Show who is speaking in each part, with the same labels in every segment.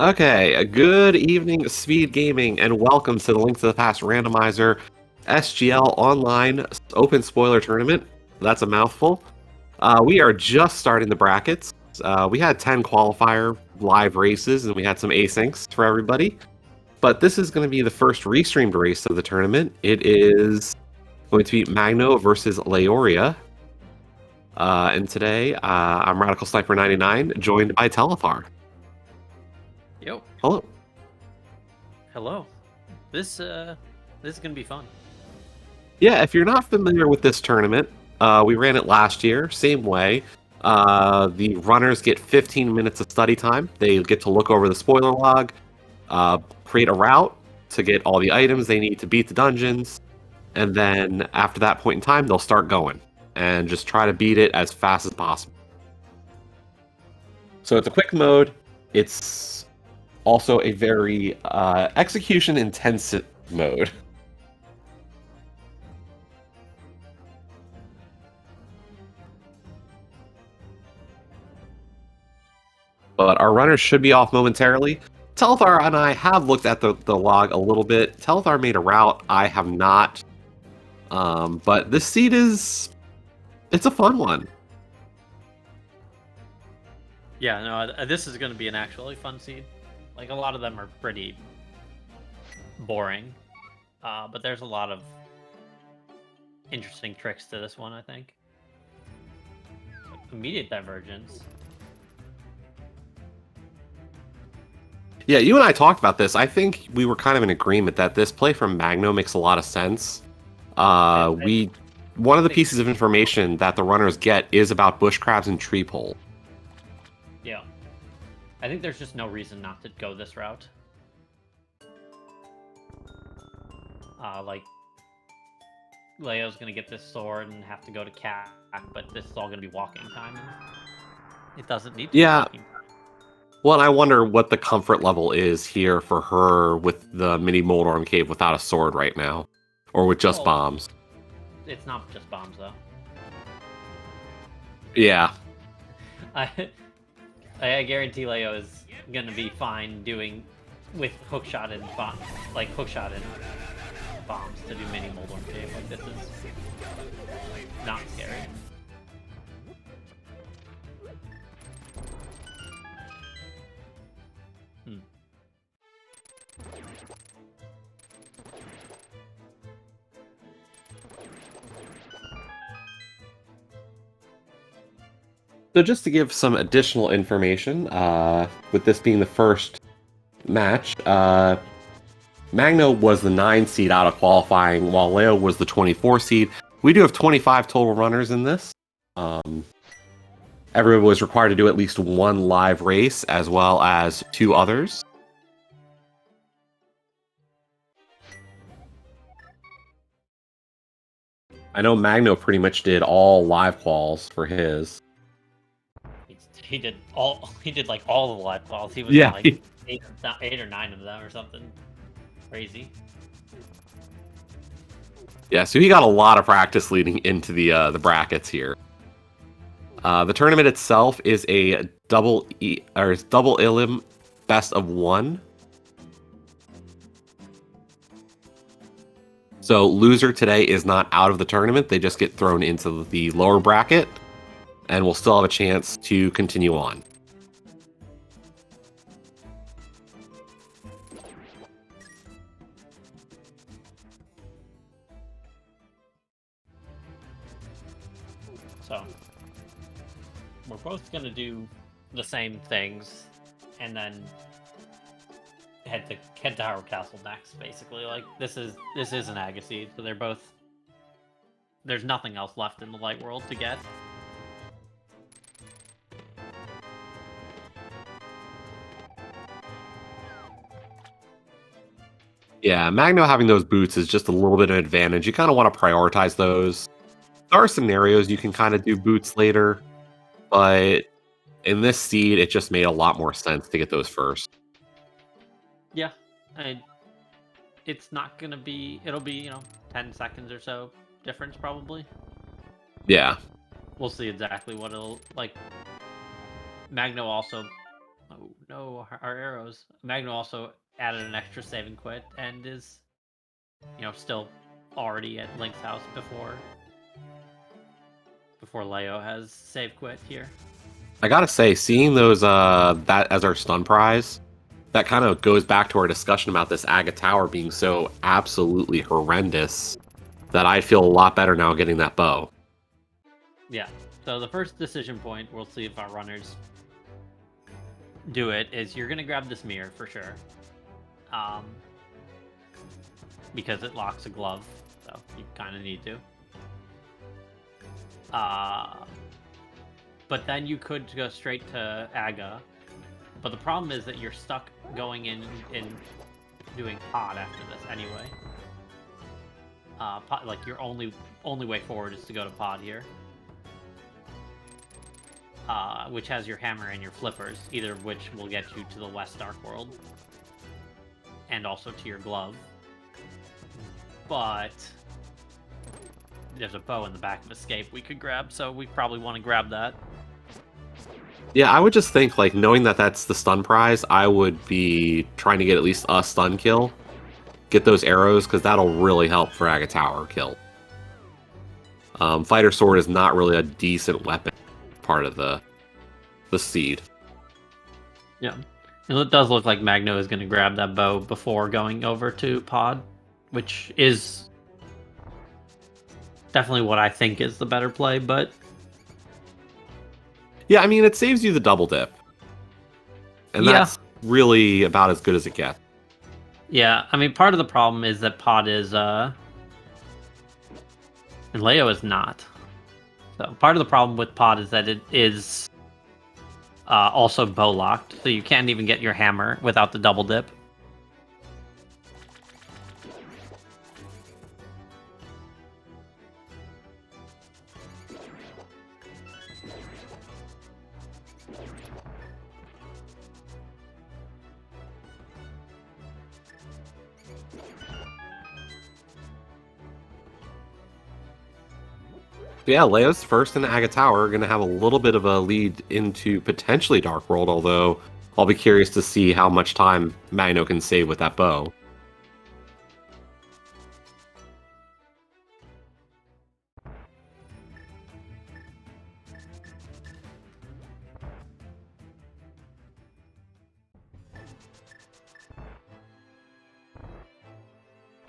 Speaker 1: Okay, a good evening, Speed Gaming, and welcome to the Link to the Past Randomizer SGL Online Open Spoiler Tournament. That's a mouthful. We are just starting the brackets. We had 10 qualifier live races, and we had some asyncs for everybody. But this is going to be the first restreamed race of the tournament. It is going to be Magno versus Laoria. And today, I'm Radical Sniper 99, joined by Telethar.
Speaker 2: Yo.
Speaker 1: Hello.
Speaker 2: Hello. This is gonna be fun.
Speaker 1: Yeah, if you're not familiar with this tournament, we ran it last year, same way. The runners get 15 minutes of study time. They get to look over the spoiler log, create a route to get all the items they need to beat the dungeons, and then after that point in time, they'll start going and just try to beat it as fast as possible. So it's a quick mode. It's also a very execution-intensive mode. But our runners should be off momentarily. Telethar and I have looked at the log a little bit. Telethar made a route. I have not. But this seed it's a fun one.
Speaker 2: Yeah, no, this is gonna be an actually fun seed. Like, a lot of them are pretty boring, but there's a lot of interesting tricks to this one, I think. Immediate divergence.
Speaker 1: Yeah, you and I talked about this. I think we were kind of in agreement that this play from Magno makes a lot of sense. One of the pieces of information that the runners get is about bush crabs and tree pole.
Speaker 2: Yeah. I think there's just no reason not to go this route. Like, Leo's gonna get this sword and have to go to Cat, but this is all gonna be walking time. It doesn't need to be walking time.
Speaker 1: Well, and I wonder what the comfort level is here for her with the mini Moldorm Cave without a sword right now. Or with just bombs.
Speaker 2: It's not just bombs, though.
Speaker 1: Yeah.
Speaker 2: I guarantee Leo is gonna be fine doing with hookshot and bombs to do mini Moldorm Cave. Like, this is not scary.
Speaker 1: So just to give some additional information, with this being the first match, Magno was the 9 seed out of qualifying, while Leo was the 24 seed. We do have 25 total runners in this. Everyone was required to do at least one live race, as well as 2 others. I know Magno pretty much did all live quals for his.
Speaker 2: He did like all the live quals. He was like 8 or 9 of them or something crazy.
Speaker 1: Yeah, so he got a lot of practice leading into the brackets here. The tournament itself is a double elim best of 1. So loser today is not out of the tournament. They just get thrown into the lower bracket, and we'll still have a chance to continue on.
Speaker 2: So we're both gonna do the same things, and then head to Howard Castle next. Basically, like, this is an Agassiz, so they're both. There's nothing else left in the light world to get.
Speaker 1: Yeah, Magno having those boots is just a little bit of an advantage. You kind of want to prioritize those. There are scenarios you can kind of do boots later, but in this seed, it just made a lot more sense to get those first.
Speaker 2: Yeah, it's not gonna be. It'll be 10 seconds or so difference probably.
Speaker 1: Yeah.
Speaker 2: We'll see exactly what it'll like. Magno also Oh no, our arrows. Magno also added an extra saving quit and is, still already at Link's house before Leo has save quit here.
Speaker 1: I gotta say, seeing those that as our stun prize, that kind of goes back to our discussion about this Aga Tower being so absolutely horrendous that I feel a lot better now getting that bow.
Speaker 2: Yeah. So the first decision point, we'll see if our runners do it, is you're gonna grab this mirror for sure. Because it locks a glove, so you kind of need to. But then you could go straight to Aga. But the problem is that you're stuck going in doing pod after this anyway. Like your only way forward is to go to pod here. Which has your hammer and your flippers, either of which will get you to the West Dark World. And also to your glove. But there's a bow in the back of Escape we could grab, so we probably want to grab that.
Speaker 1: Yeah, I would just think, like, knowing that that's the stun prize, I would be trying to get at least a stun kill. Get those arrows, because that'll really help for Aga Tower kill. Fighter Sword is not really a decent weapon part of the seed.
Speaker 2: Yeah. And it does look like Magno is going to grab that bow before going over to pod, which is definitely what I think is the better play, but...
Speaker 1: Yeah, I mean, it saves you the double dip. And that's really about as good as it gets.
Speaker 2: Yeah, I mean, part of the problem is that pod is... And Leo is not. So part of the problem with pod is that it is also bow locked, so you can't even get your hammer without the double dip.
Speaker 1: Yeah, Leo's first and Aga Tower are going to have a little bit of a lead into potentially Dark World, although I'll be curious to see how much time Magno can save with that bow.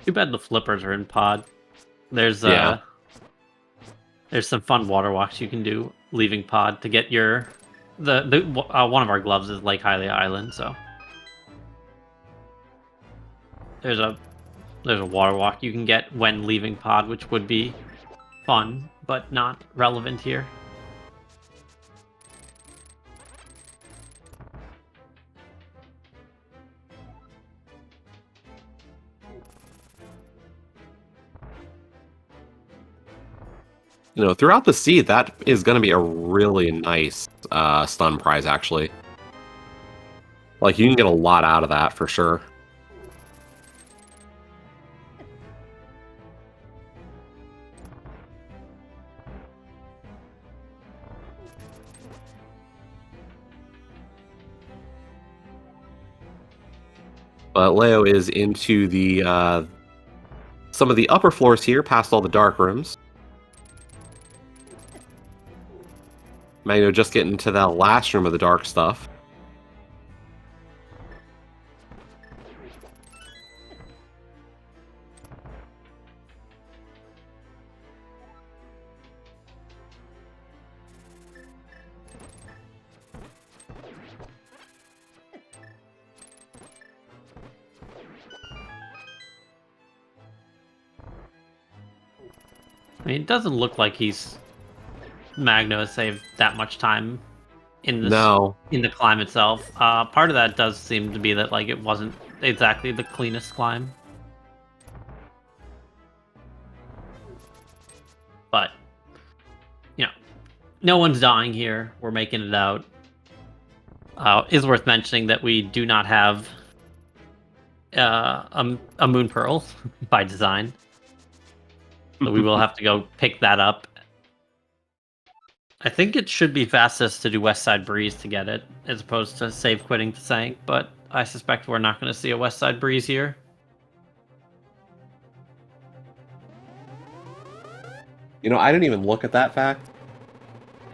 Speaker 2: Too bad the flippers are in pod. There's some fun water walks you can do leaving pod to get your one of our gloves is Lake Hylia Island, so there's a water walk you can get when leaving pod, which would be fun but not relevant here.
Speaker 1: You know, throughout the seed, that is going to be a really nice stun prize, actually. Like, you can get a lot out of that, for sure. But Leo is into the some of the upper floors here, past all the dark rooms. Magno just getting to that last room of the dark stuff.
Speaker 2: I mean, it doesn't look like Magno has saved that much time in the climb itself. Part of that does seem to be that like it wasn't exactly the cleanest climb, but no one's dying here. We're making it out. Is worth mentioning that we do not have a moon pearl by design, so we will have to go pick that up. I think it should be fastest to do West Side Breeze to get it, as opposed to save quitting to Sank, but I suspect we're not going to see a West Side Breeze here.
Speaker 1: You know, I didn't even look at that fact.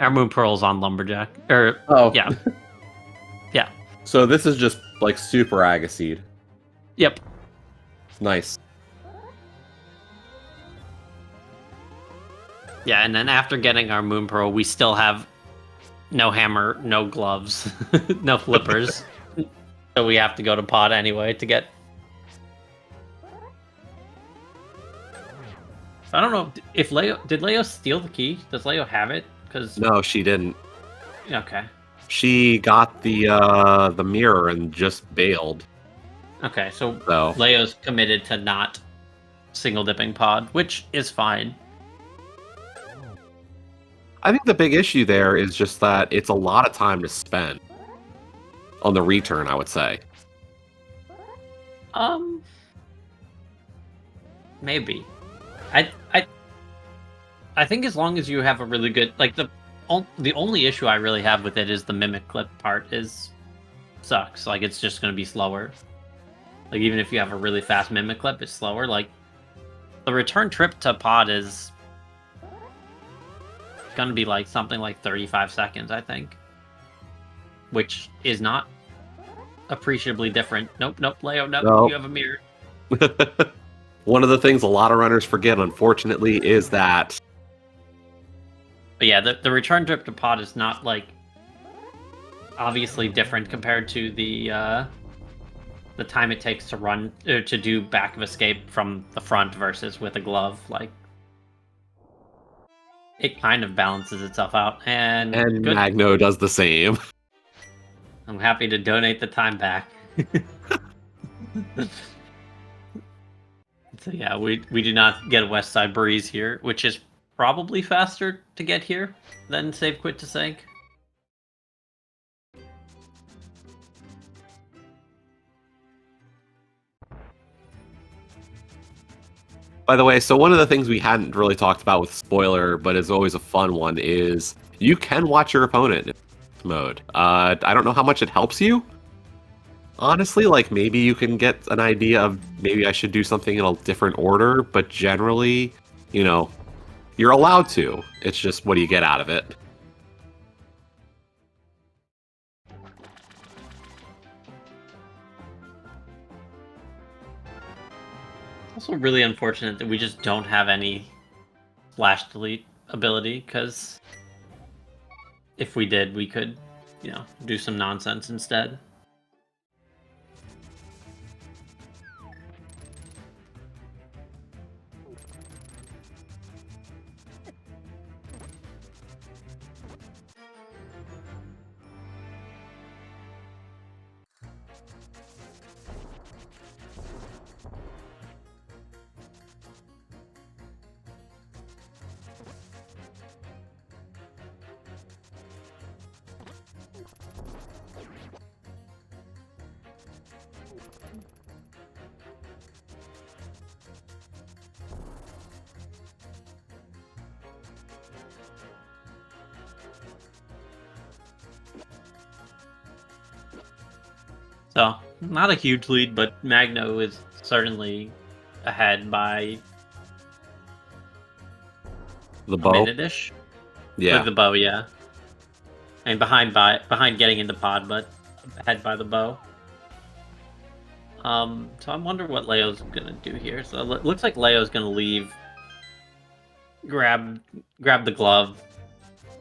Speaker 2: Our Moon Pearl's on Lumberjack.
Speaker 1: Oh.
Speaker 2: Yeah. Yeah.
Speaker 1: So this is just, like, super Agaseed.
Speaker 2: Yep.
Speaker 1: Nice.
Speaker 2: Yeah, and then after getting our Moon Pearl, we still have no hammer, no gloves, no flippers. So we have to go to pod anyway to get... I don't know if Leo... Did Leo steal the key? Does Leo have it? Because
Speaker 1: No, she didn't.
Speaker 2: Okay.
Speaker 1: She got the mirror and just bailed.
Speaker 2: Okay, so
Speaker 1: So
Speaker 2: Leo's committed to not single dipping pod, which is fine.
Speaker 1: I think the big issue there is just that it's a lot of time to spend on the return, I would say.
Speaker 2: Maybe. I think as long as you have a really good, like, the only issue I really have with it is the mimic clip part sucks. Like, it's just going to be slower. Like, even if you have a really fast mimic clip, it's slower. Like, the return trip to pod is going to be like something like 35 seconds, I think, which is not appreciably different. Nope, Leo, nope. You have a mirror.
Speaker 1: One of the things a lot of runners forget, unfortunately, is that.
Speaker 2: But yeah, the return trip to pod is not, like, obviously different compared to the time it takes to run to do back of escape from the front versus with a glove. Like, it kind of balances itself out, and
Speaker 1: Magno does the same.
Speaker 2: I'm happy to donate the time back. So yeah, we do not get a West Side Breeze here, which is probably faster to get here than save quit to Sank.
Speaker 1: By the way, so one of the things we hadn't really talked about with spoiler, but is always a fun one, is you can watch your opponent in this mode. I don't know how much it helps you. Honestly, like, maybe you can get an idea of maybe I should do something in a different order, but generally, you know, you're allowed to. It's just, what do you get out of it?
Speaker 2: Also really unfortunate that we just don't have any flash delete ability, because if we did, we could, you know, do some nonsense instead. So, not a huge lead, but Magno is certainly ahead by
Speaker 1: The bow?
Speaker 2: a minute-ish.
Speaker 1: Yeah.
Speaker 2: With the bow, yeah. And behind getting into pod, but ahead by the bow. So I wonder what Leo's gonna do here. So it looks like Leo's gonna leave. Grab the glove.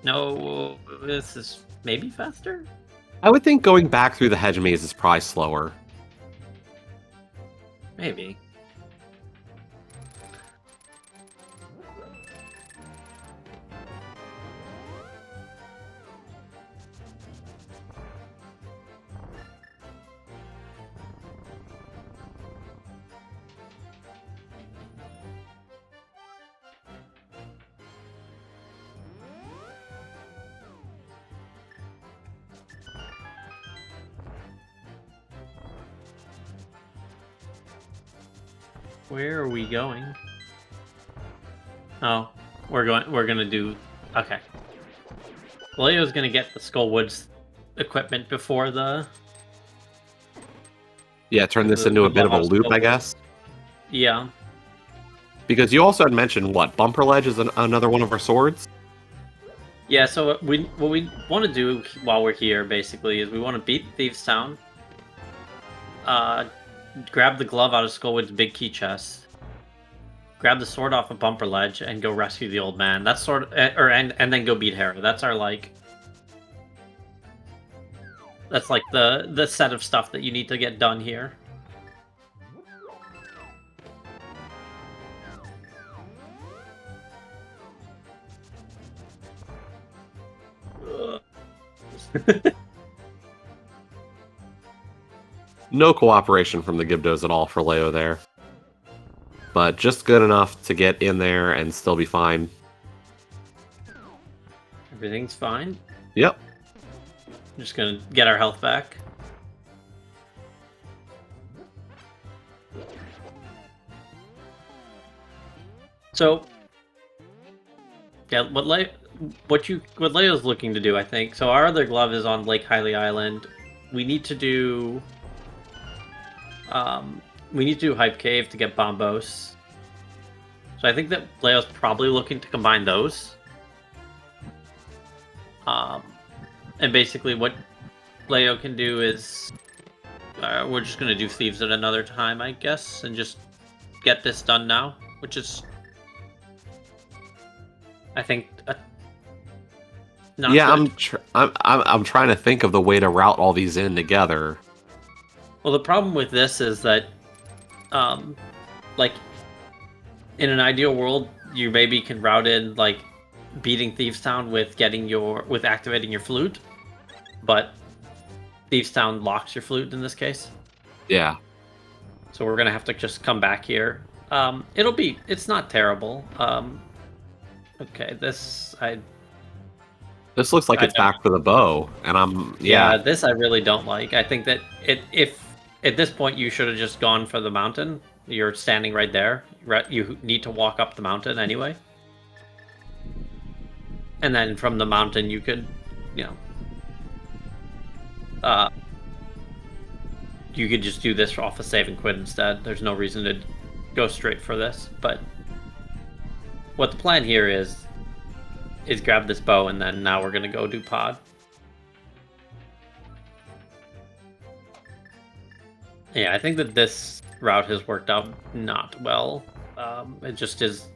Speaker 2: No, this is maybe faster?
Speaker 1: I would think going back through the hedge maze is probably slower.
Speaker 2: Maybe. Where are we going? Oh, we're gonna do... Okay. Leo's gonna get the Skullwoods equipment before the...
Speaker 1: Yeah, turn this into a bit of a loop, I guess.
Speaker 2: Yeah.
Speaker 1: Because you also had mentioned, what, Bumper Ledge is another one of our swords?
Speaker 2: Yeah, so what we want to do while we're here, basically, is we want to beat Thieves' Town, grab the glove out of Skullwood's big key chest, grab the sword off of Bumper Ledge, and go rescue the old man. That's and then go beat Hera. That's our, like... That's, like, the set of stuff that you need to get done here.
Speaker 1: No cooperation from the Gibdos at all for Leo there. But just good enough to get in there and still be fine.
Speaker 2: Everything's fine.
Speaker 1: Yep.
Speaker 2: I'm just gonna get our health back. So, yeah, what Leo's looking to do, I think. So our other glove is on Lake Hylia Island. We need to do Hype Cave to get Bombos. So I think that Leo's probably looking to combine those. And basically what Leo can do is we're just gonna do Thieves at another time, I guess, and just get this done now, which is, I think, not
Speaker 1: yeah,
Speaker 2: good.
Speaker 1: I'm trying to think of the way to route all these in together.
Speaker 2: Well, the problem with this is that, like, in an ideal world, you maybe can route in, like, beating Thieves Town with activating your flute, but Thieves Town locks your flute in this case.
Speaker 1: Yeah.
Speaker 2: So we're gonna have to just come back here. It's not terrible. Okay, this
Speaker 1: looks like it's back for the bow, and yeah.
Speaker 2: This I really don't like. I think that if at this point you should have just gone for the mountain. You're standing right there. You need to walk up the mountain anyway. And then from the mountain you could, you could just do this off a save and quit instead. There's no reason to go straight for this, but what the plan here is grab this bow, and then now we're gonna go do pod. Yeah, I think that this route has worked out not well. It just is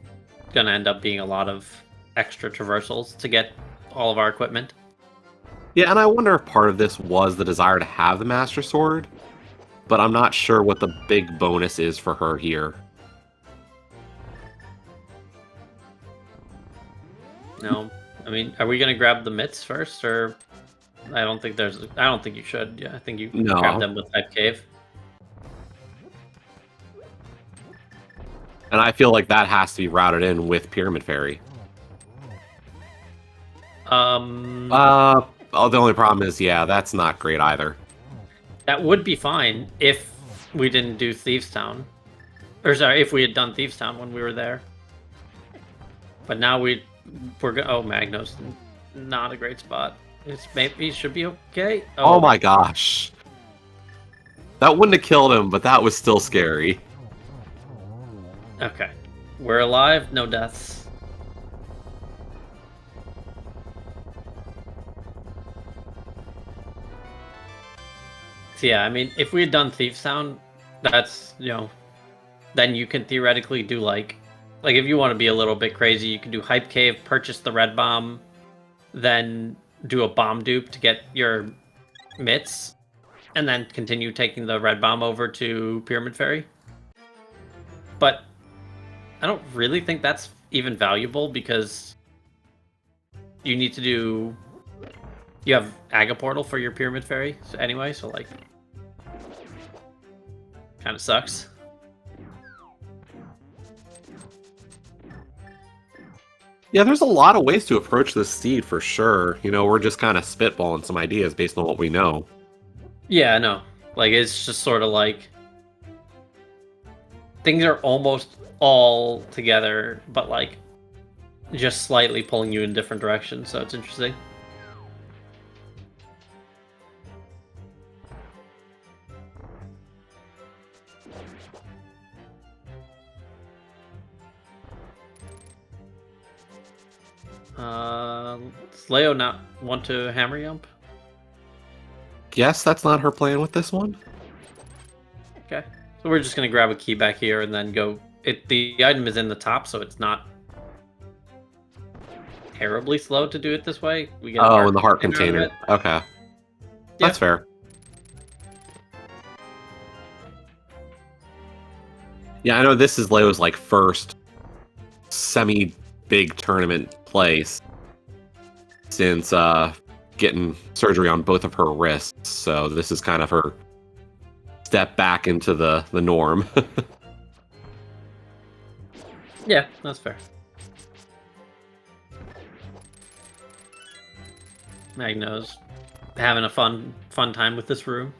Speaker 2: gonna end up being a lot of extra traversals to get all of our equipment.
Speaker 1: Yeah, and I wonder if part of this was the desire to have the Master Sword, but I'm not sure what the big bonus is for her here.
Speaker 2: No, I mean, are we gonna grab the mitts first, or I don't think you should. Yeah, I think you grab them with Hype Cave.
Speaker 1: And I feel like that has to be routed in with Pyramid Fairy. The only problem is, yeah, that's not great either.
Speaker 2: That would be fine if we didn't do Thieves Town. Or sorry, if we had done Thieves Town when we were there. But now oh, Magno's not a great spot. Maybe it should be okay.
Speaker 1: Oh my gosh. That wouldn't have killed him, but that was still scary.
Speaker 2: Okay. We're alive, no deaths. So yeah, I mean, if we had done Thieves Town, that's, then you can theoretically do like if you want to be a little bit crazy, you can do Hype Cave, purchase the red bomb, then do a bomb dupe to get your mitts, and then continue taking the red bomb over to Pyramid Fairy. But I don't really think that's even valuable, because you need to do... You have Aga Portal for your Pyramid Fairy anyway, so, like, kind of sucks.
Speaker 1: Yeah, there's a lot of ways to approach this seed for sure. We're just kind of spitballing some ideas based on what we know.
Speaker 2: Yeah, I know. Like, it's just sort of like... Things are almost all together, but, like, just slightly pulling you in different directions, so it's interesting. Does Leo not want to hammer jump?
Speaker 1: Guess that's not her plan with this one.
Speaker 2: Okay. So we're just gonna grab a key back here and then go. The item is in the top, so it's not terribly slow to do it this way. We get
Speaker 1: Oh, in the heart container. Okay. That's fair. Yeah, I know this is Leo's like first semi-big tournament place since getting surgery on both of her wrists. So this is kind of her step back into the norm.
Speaker 2: Yeah, that's fair. Magno's having a fun time with this room.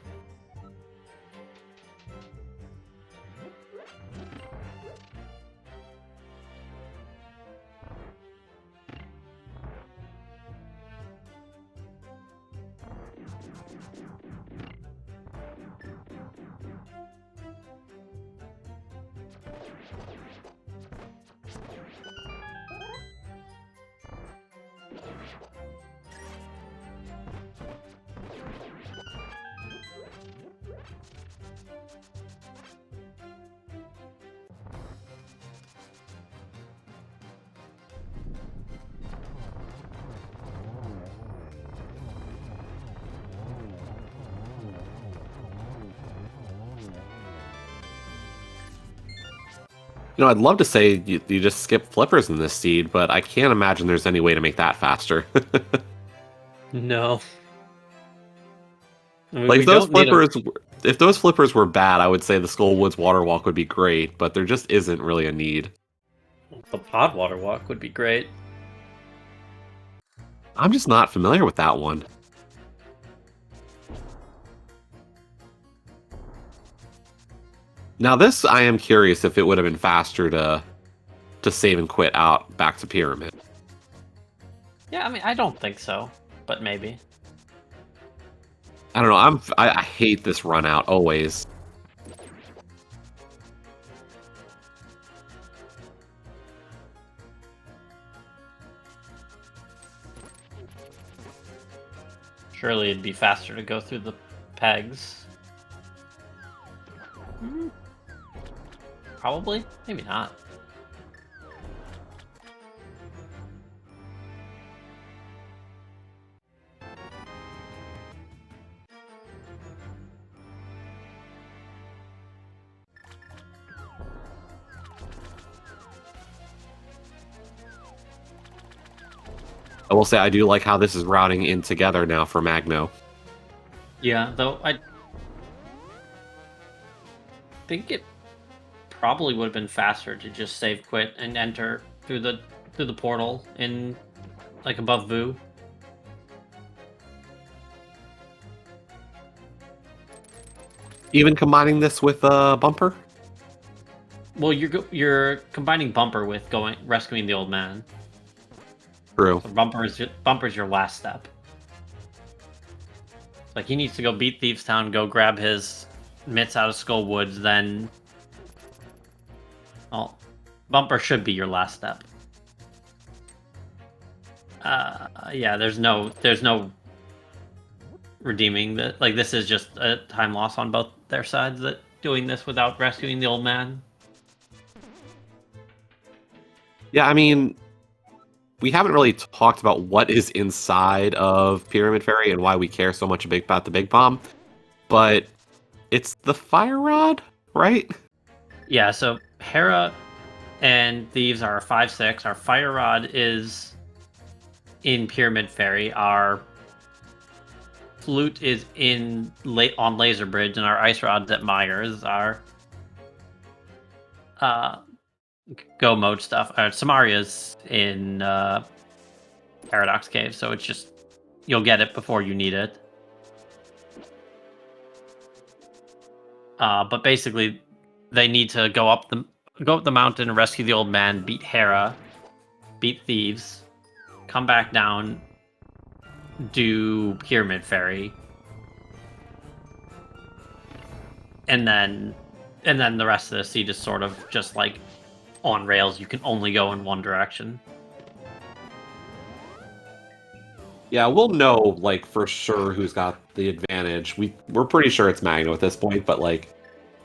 Speaker 1: You know, I'd love to say you just skip flippers in this seed, but I can't imagine there's any way to make that faster.
Speaker 2: No. I mean,
Speaker 1: Like
Speaker 2: we
Speaker 1: if those flippers were bad, I would say the Skull Woods Water Walk would be great, but there just isn't really a need.
Speaker 2: The pod water walk would be great.
Speaker 1: I'm just not familiar with that one. Now this, I am curious if it would have been faster to save and quit out back to Pyramid.
Speaker 2: Yeah, I mean, I don't think so, but maybe.
Speaker 1: I don't know. I hate this run out always.
Speaker 2: Surely it'd be faster to go through the pegs. Probably, maybe not.
Speaker 1: I will say I do like how this is routing in together now for Magno.
Speaker 2: Yeah, though I think it probably would have been faster to just save quit and enter through the portal in like above Vu.
Speaker 1: Even combining this with Bumper?
Speaker 2: Well, you're combining Bumper with rescuing the old man.
Speaker 1: True.
Speaker 2: So Bumper's your last step. Like he needs to go beat Thieves Town, go grab his mitts out of Skull Woods, then Bumper should be your last step. Yeah, there's no redeeming that. Like this is just a time loss on both their sides. That doing this without rescuing the old man.
Speaker 1: Yeah, I mean, we haven't really talked about what is inside of Pyramid Fairy and why we care so much about the Big Bomb, but it's the Fire Rod, right?
Speaker 2: Yeah, so Hera and Thieves are 5/6. Our Fire Rod is in Pyramid Fairy. Our Flute is on Laser Bridge, and our Ice Rod's at Myers. Our Go mode stuff. Samaria's in Paradox Cave, so it's just you'll get it before you need it. But basically, they need to go up the mountain, rescue the old man, beat Hera, beat Thieves, come back down, do Pyramid Fairy, and then And then the rest of the siege is sort of just like on rails. You can only go in one direction.
Speaker 1: Yeah, we'll know like for sure who's got the advantage. We're pretty sure it's Magno at this point, but like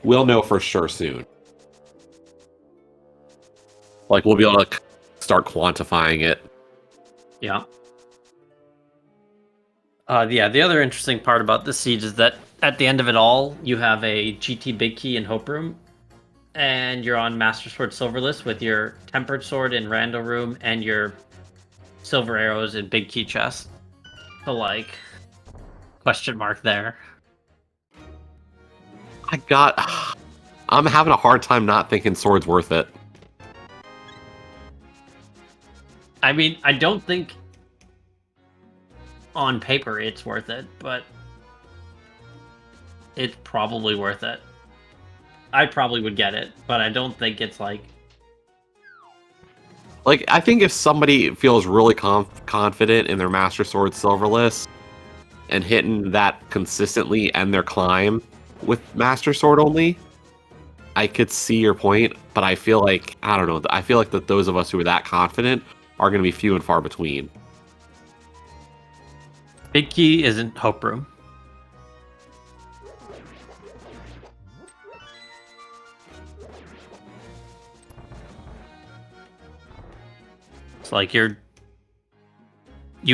Speaker 1: we'll know for sure soon. Like we'll be able to start quantifying it.
Speaker 2: Yeah. Yeah, the other interesting part about the siege is that at the end of it all, you have a GT Big Key in Hope Room, and you're on Master Sword Silverless with your Tempered Sword in Rando Room and your Silver Arrows in Big Key Chest. So, like, question mark there.
Speaker 1: I'm having a hard time not thinking Sword's worth it.
Speaker 2: I mean, I don't think on paper it's worth it, but it's probably worth it. I probably would get it, but I don't think it's like...
Speaker 1: Like, I think if somebody feels really confident in their Master Sword Silverless and hitting that consistently and their climb with Master Sword only, I could see your point, but I feel like, I don't know, I feel like that those of us who are that confident are going to be few and far between.
Speaker 2: Big Key isn't Hope Room. It's like you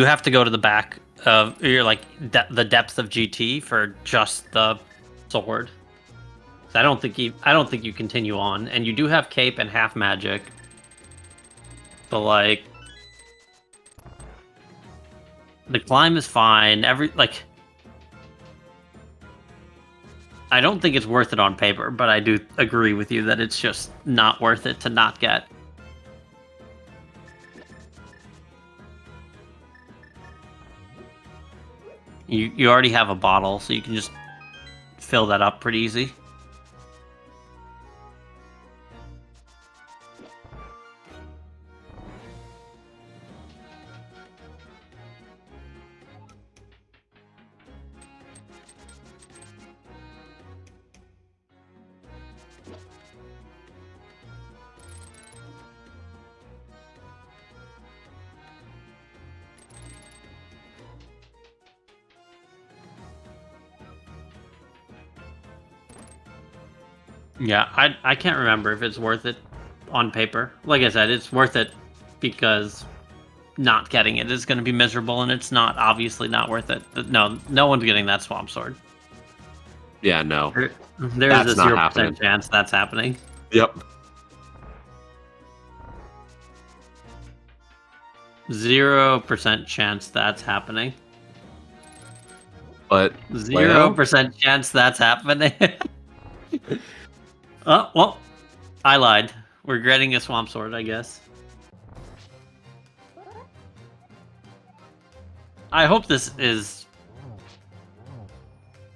Speaker 2: have to go to the back of, you're like the depths of GT for just the sword. So I don't think you continue on, and you do have cape and half magic, but like the climb is fine. I don't think it's worth it on paper, but I do agree with you that it's just not worth it to not get. You already have a bottle, so you can just fill that up pretty easy. Yeah, I can't remember if it's worth it on paper. Like I said, it's worth it because not getting it is going to be miserable, and it's obviously not worth it. No one's getting that Swamp Sword.
Speaker 1: Yeah, no.
Speaker 2: There's a 0% chance that's happening.
Speaker 1: Yep.
Speaker 2: 0% chance that's happening.
Speaker 1: But
Speaker 2: 0% chance that's happening. Oh, well, I lied. We're getting a Swamp Sword, I guess. I hope this is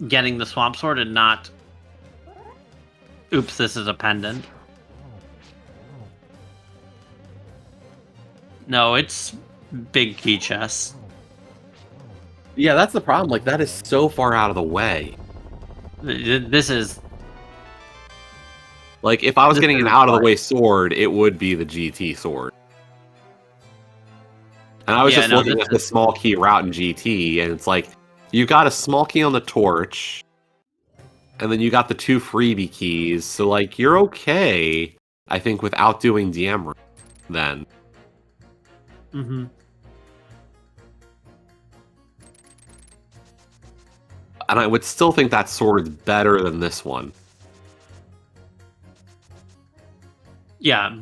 Speaker 2: getting the Swamp Sword and not, oops, this is a pendant. No, it's Big Key Chest.
Speaker 1: Yeah, that's the problem. Like, that is so far out of the way.
Speaker 2: This is...
Speaker 1: Like, if I was getting an out-of-the-way sword, it would be the GT sword. And I was just looking at the small key route in GT, and it's like, you got a small key on the torch, and then you got the 2 freebie keys, so, like, you're okay, I think, with outdoing DM then.
Speaker 2: Mm-hmm.
Speaker 1: And I would still think that sword's better than this one.
Speaker 2: Yeah,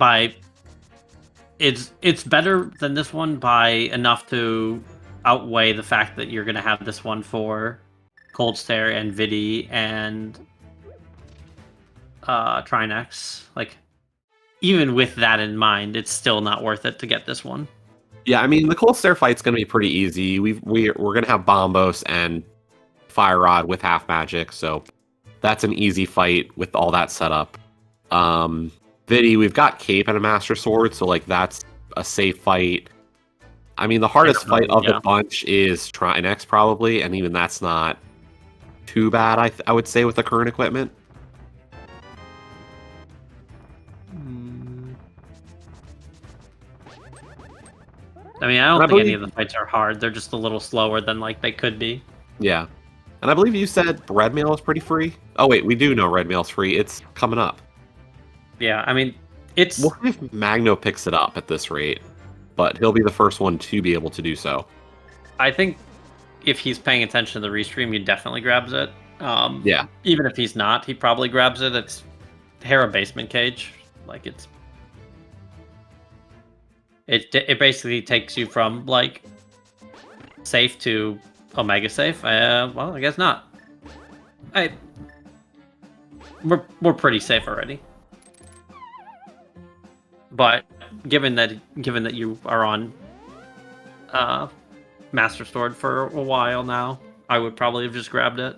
Speaker 2: it's better than this one by enough to outweigh the fact that you're gonna have this one for Cold Stare and Vidi and Trinex. Like, even with that in mind, it's still not worth it to get this one.
Speaker 1: Yeah, I mean, the Cold Stare fight's gonna be pretty easy. We're gonna have Bombos and Fire Rod with half magic, so that's an easy fight with all that set up. Vidi, we've got Cape and a Master Sword, so like that's a safe fight. I mean, the hardest fight of the bunch is Trinex probably, and even that's not too bad, I would say, with the current equipment.
Speaker 2: I mean, I don't think any of the fights are hard. They're just a little slower than like they could be.
Speaker 1: Yeah. And I believe you said red mail is pretty free? Oh wait, we do know red mail's free. It's coming up.
Speaker 2: Yeah, I mean, it's...
Speaker 1: What if Magno picks it up at this rate? But he'll be the first one to be able to do so.
Speaker 2: I think if he's paying attention to the restream, he definitely grabs it.
Speaker 1: Yeah.
Speaker 2: Even if he's not, he probably grabs it. It's Hera basement cage. Like, it basically takes you from, like, safe to Omega safe. Well, I guess not. We're pretty safe already. But given that you are on Master Sword for a while now, I would probably have just grabbed it.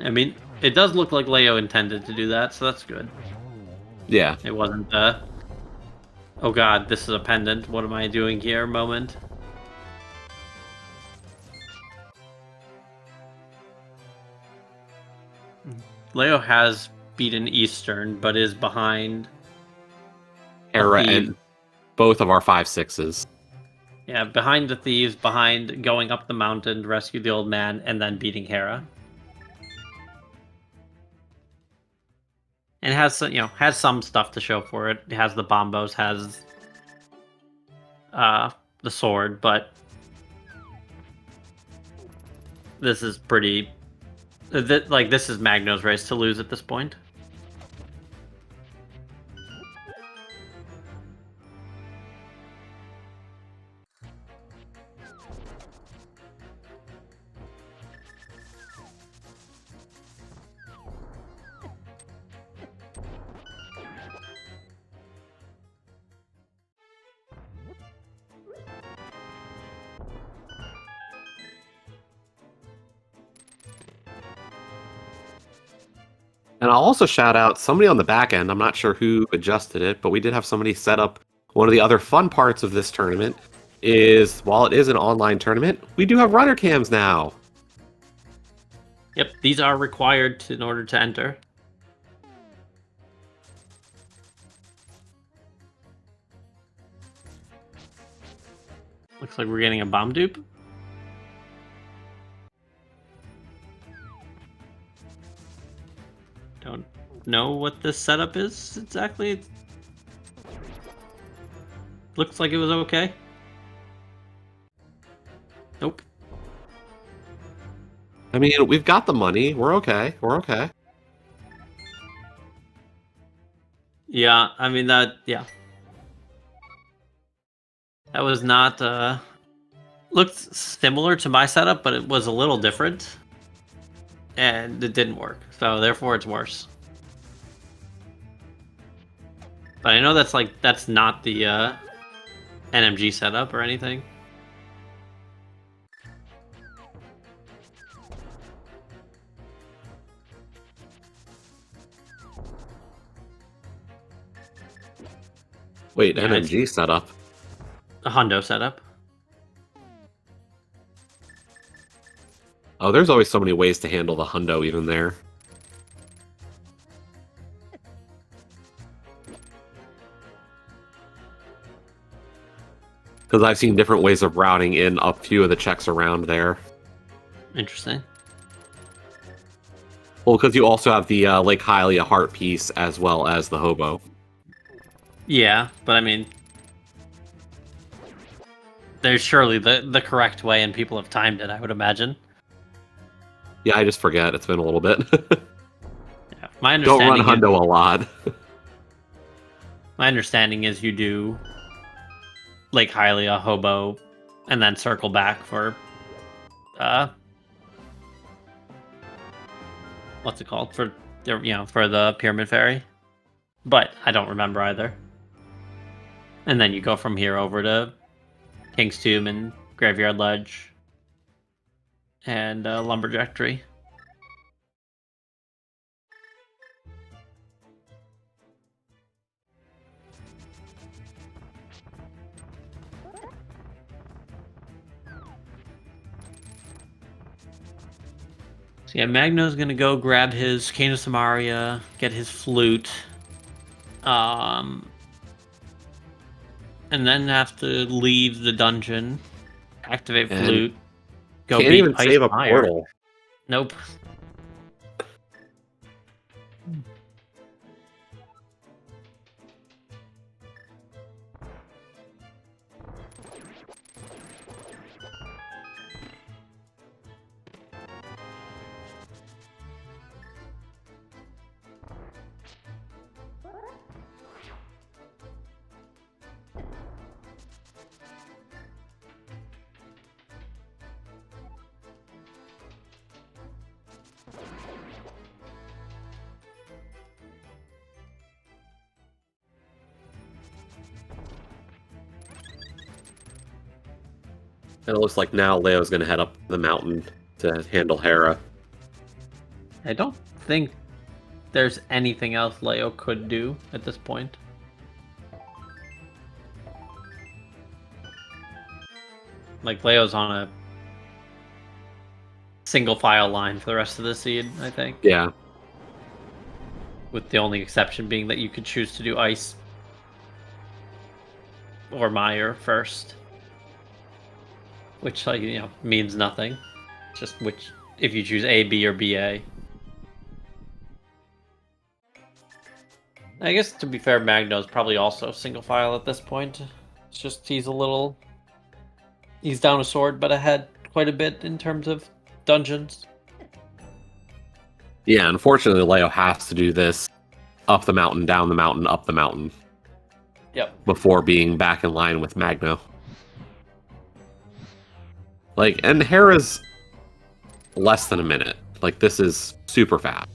Speaker 2: I mean, it does look like Leo intended to do that, so that's good.
Speaker 1: Yeah.
Speaker 2: It wasn't oh god, this is a pendant, what am I doing here moment. Leo has beaten Eastern, but is behind
Speaker 1: Hera and both of our 5/6s.
Speaker 2: Yeah, behind the thieves, behind going up the mountain to rescue the old man, and then beating Hera. And has has some stuff to show for it. It has the bombos, has the sword, but this is pretty. This is Magno's race to lose at this point.
Speaker 1: And I'll also shout out somebody on the back end. I'm not sure who adjusted it, but we did have somebody set up one of the other fun parts of this tournament is while it is an online tournament, we do have runner cams now.
Speaker 2: Yep, these are required in order to enter. Looks like we're getting a bomb dupe. Don't know what this setup is exactly. Looks like it was okay. Nope.
Speaker 1: I mean, we've got the money. We're okay. We're okay.
Speaker 2: Yeah, I mean yeah. That was not looked similar to my setup, but it was a little different. And it didn't work. So therefore it's worse. But I know that's not the NMG setup or anything.
Speaker 1: Wait,
Speaker 2: Yeah,
Speaker 1: NMG setup?
Speaker 2: A hundo setup.
Speaker 1: Oh, there's always so many ways to handle the hundo even there. Because I've seen different ways of routing in a few of the checks around there.
Speaker 2: Interesting.
Speaker 1: Well, because you also have the Lake Hylia heart piece as well as the hobo.
Speaker 2: Yeah, but I mean, there's surely the correct way, and people have timed it, I would imagine.
Speaker 1: Yeah, I just forget. It's been a little bit.
Speaker 2: Yeah, my
Speaker 1: Don't
Speaker 2: understanding
Speaker 1: run hundo a lot.
Speaker 2: My understanding is you do Lake Hylia, hobo, and then circle back for what's it called, for for the Pyramid Ferry, but I don't remember either. And then you go from here over to King's Tomb and Graveyard Ledge and Lumberjack Tree. So yeah, Magno's gonna go grab his Cane of Samaria, get his flute, and then have to leave the dungeon, activate
Speaker 1: And
Speaker 2: flute, go
Speaker 1: can't
Speaker 2: beat
Speaker 1: even
Speaker 2: Ice
Speaker 1: save a
Speaker 2: Fire.
Speaker 1: portal.
Speaker 2: Nope.
Speaker 1: And it looks like now Leo's going to head up the mountain to handle Hera.
Speaker 2: I don't think there's anything else Leo could do at this point. Like, Leo's on a single file line for the rest of the seed, I think.
Speaker 1: Yeah.
Speaker 2: With the only exception being that you could choose to do Ice or Meyer first. Which, like, means nothing. Just which, if you choose A, B, or BA. I guess, to be fair, Magno's probably also single file at this point. It's just he's down a sword, but ahead quite a bit in terms of dungeons.
Speaker 1: Yeah, unfortunately, Leo has to do this up the mountain, down the mountain, up the mountain.
Speaker 2: Yep.
Speaker 1: Before being back in line with Magno. Like, and Hera's less than a minute. Like, this is super fast.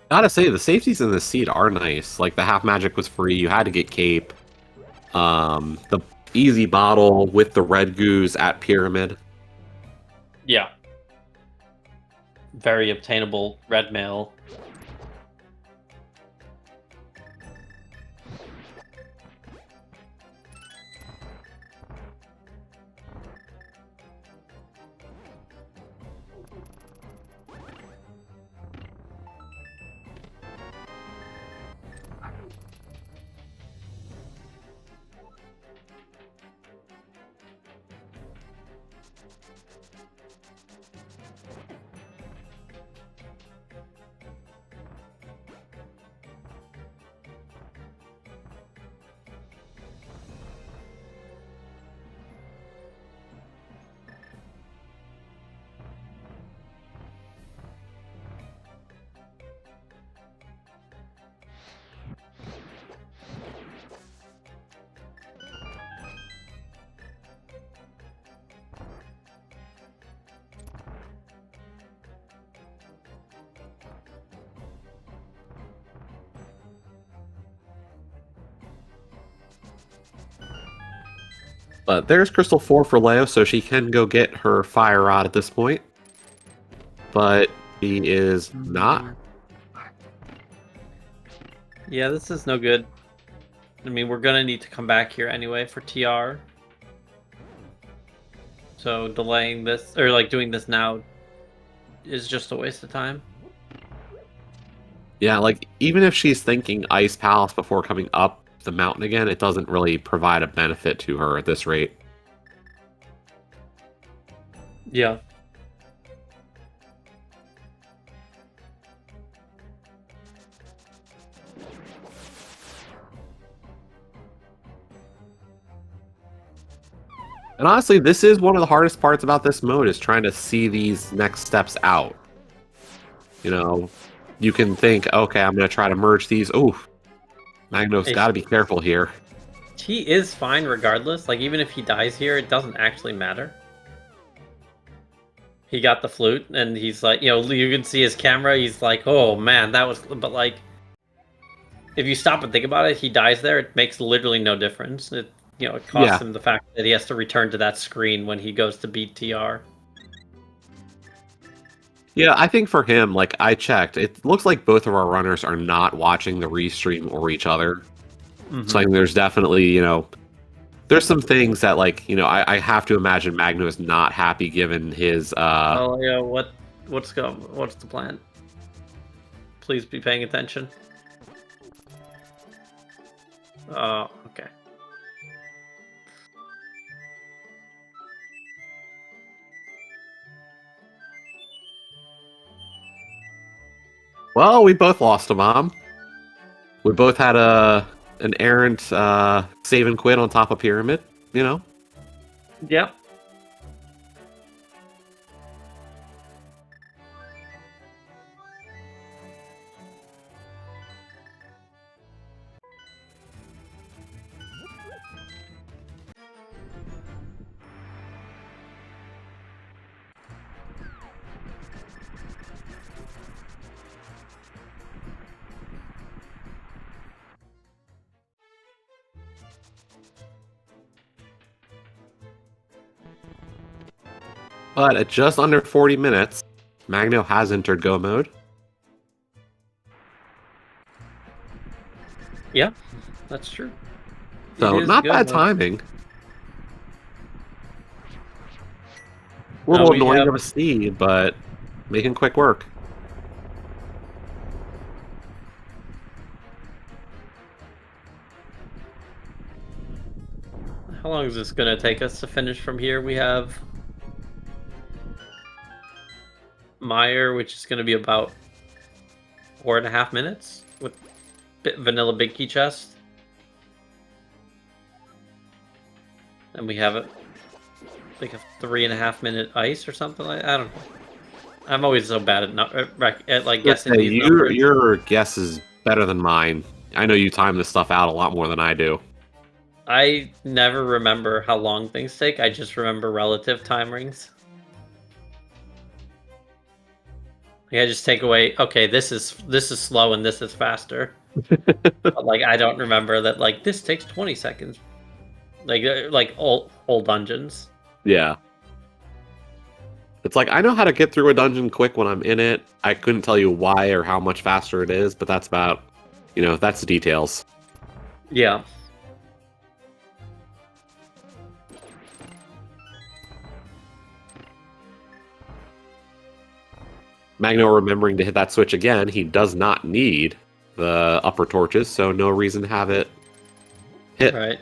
Speaker 1: Gotta say, the safeties in this seed are nice. Like, the half magic was free. You had to get cape. The easy bottle with the red goose at pyramid.
Speaker 2: Yeah. Very obtainable red mail.
Speaker 1: But there's Crystal 4 for Leo, so she can go get her Fire Rod at this point. But she is not.
Speaker 2: Yeah, this is no good. I mean, we're gonna need to come back here anyway for TR. So delaying this, or like doing this now, is just a waste of time.
Speaker 1: Yeah, like, even if she's thinking Ice Palace before coming up the mountain again, it doesn't really provide a benefit to her at this rate.
Speaker 2: Yeah.
Speaker 1: And honestly, this is one of the hardest parts about this mode, is trying to see these next steps out. You know, you can think, okay, I'm going to try to merge these. Oh, Magno's got to be careful here.
Speaker 2: He is fine regardless. Like, even if he dies here, it doesn't actually matter. He got the flute, and he's like, you can see his camera. He's like, oh man, that was. But like, if you stop and think about it, he dies there. It makes literally no difference. It costs him the fact that he has to return to that screen when he goes to beat TR.
Speaker 1: Yeah, I think for him, like I checked, it looks like both of our runners are not watching the restream or each other.
Speaker 3: Mhm.
Speaker 1: So like, there's definitely, there's some things that like, I have to imagine Magno is not happy given his
Speaker 3: Oh yeah, what's the plan? Please be paying attention. Oh, okay.
Speaker 1: Well, we both lost a mom. We both had an errant save and quit on top of pyramid,
Speaker 3: Yep.
Speaker 1: But at just under 40 minutes, Magno has entered go mode.
Speaker 3: Yeah, that's true.
Speaker 1: So
Speaker 3: It is
Speaker 1: not
Speaker 3: good,
Speaker 1: bad
Speaker 3: though.
Speaker 1: timing. A
Speaker 3: Now
Speaker 1: little
Speaker 3: we
Speaker 1: annoying
Speaker 3: have
Speaker 1: of a seed, but making quick work.
Speaker 3: How long is this gonna take us to finish from here? We have Meyer, which is gonna be about 4.5 minutes with vanilla big key chest. And we have like a 3.5 minute ice or something like I don't know. I'm always so bad at like guessing
Speaker 1: Hey,
Speaker 3: these numbers.
Speaker 1: your guess is better than mine. I know you time this stuff out a lot more than I do.
Speaker 3: I never remember how long things take. I just remember relative time rings. Like I just take away, okay, this is slow and this is faster. But like I don't remember that like this takes 20 seconds. Like old dungeons.
Speaker 1: Yeah. It's like I know how to get through a dungeon quick when I'm in it. I couldn't tell you why or how much faster it is, but that's about, that's the details.
Speaker 3: Yeah.
Speaker 1: Magno remembering to hit that switch again, he does not need the upper torches, so no reason to have it hit.
Speaker 3: Right.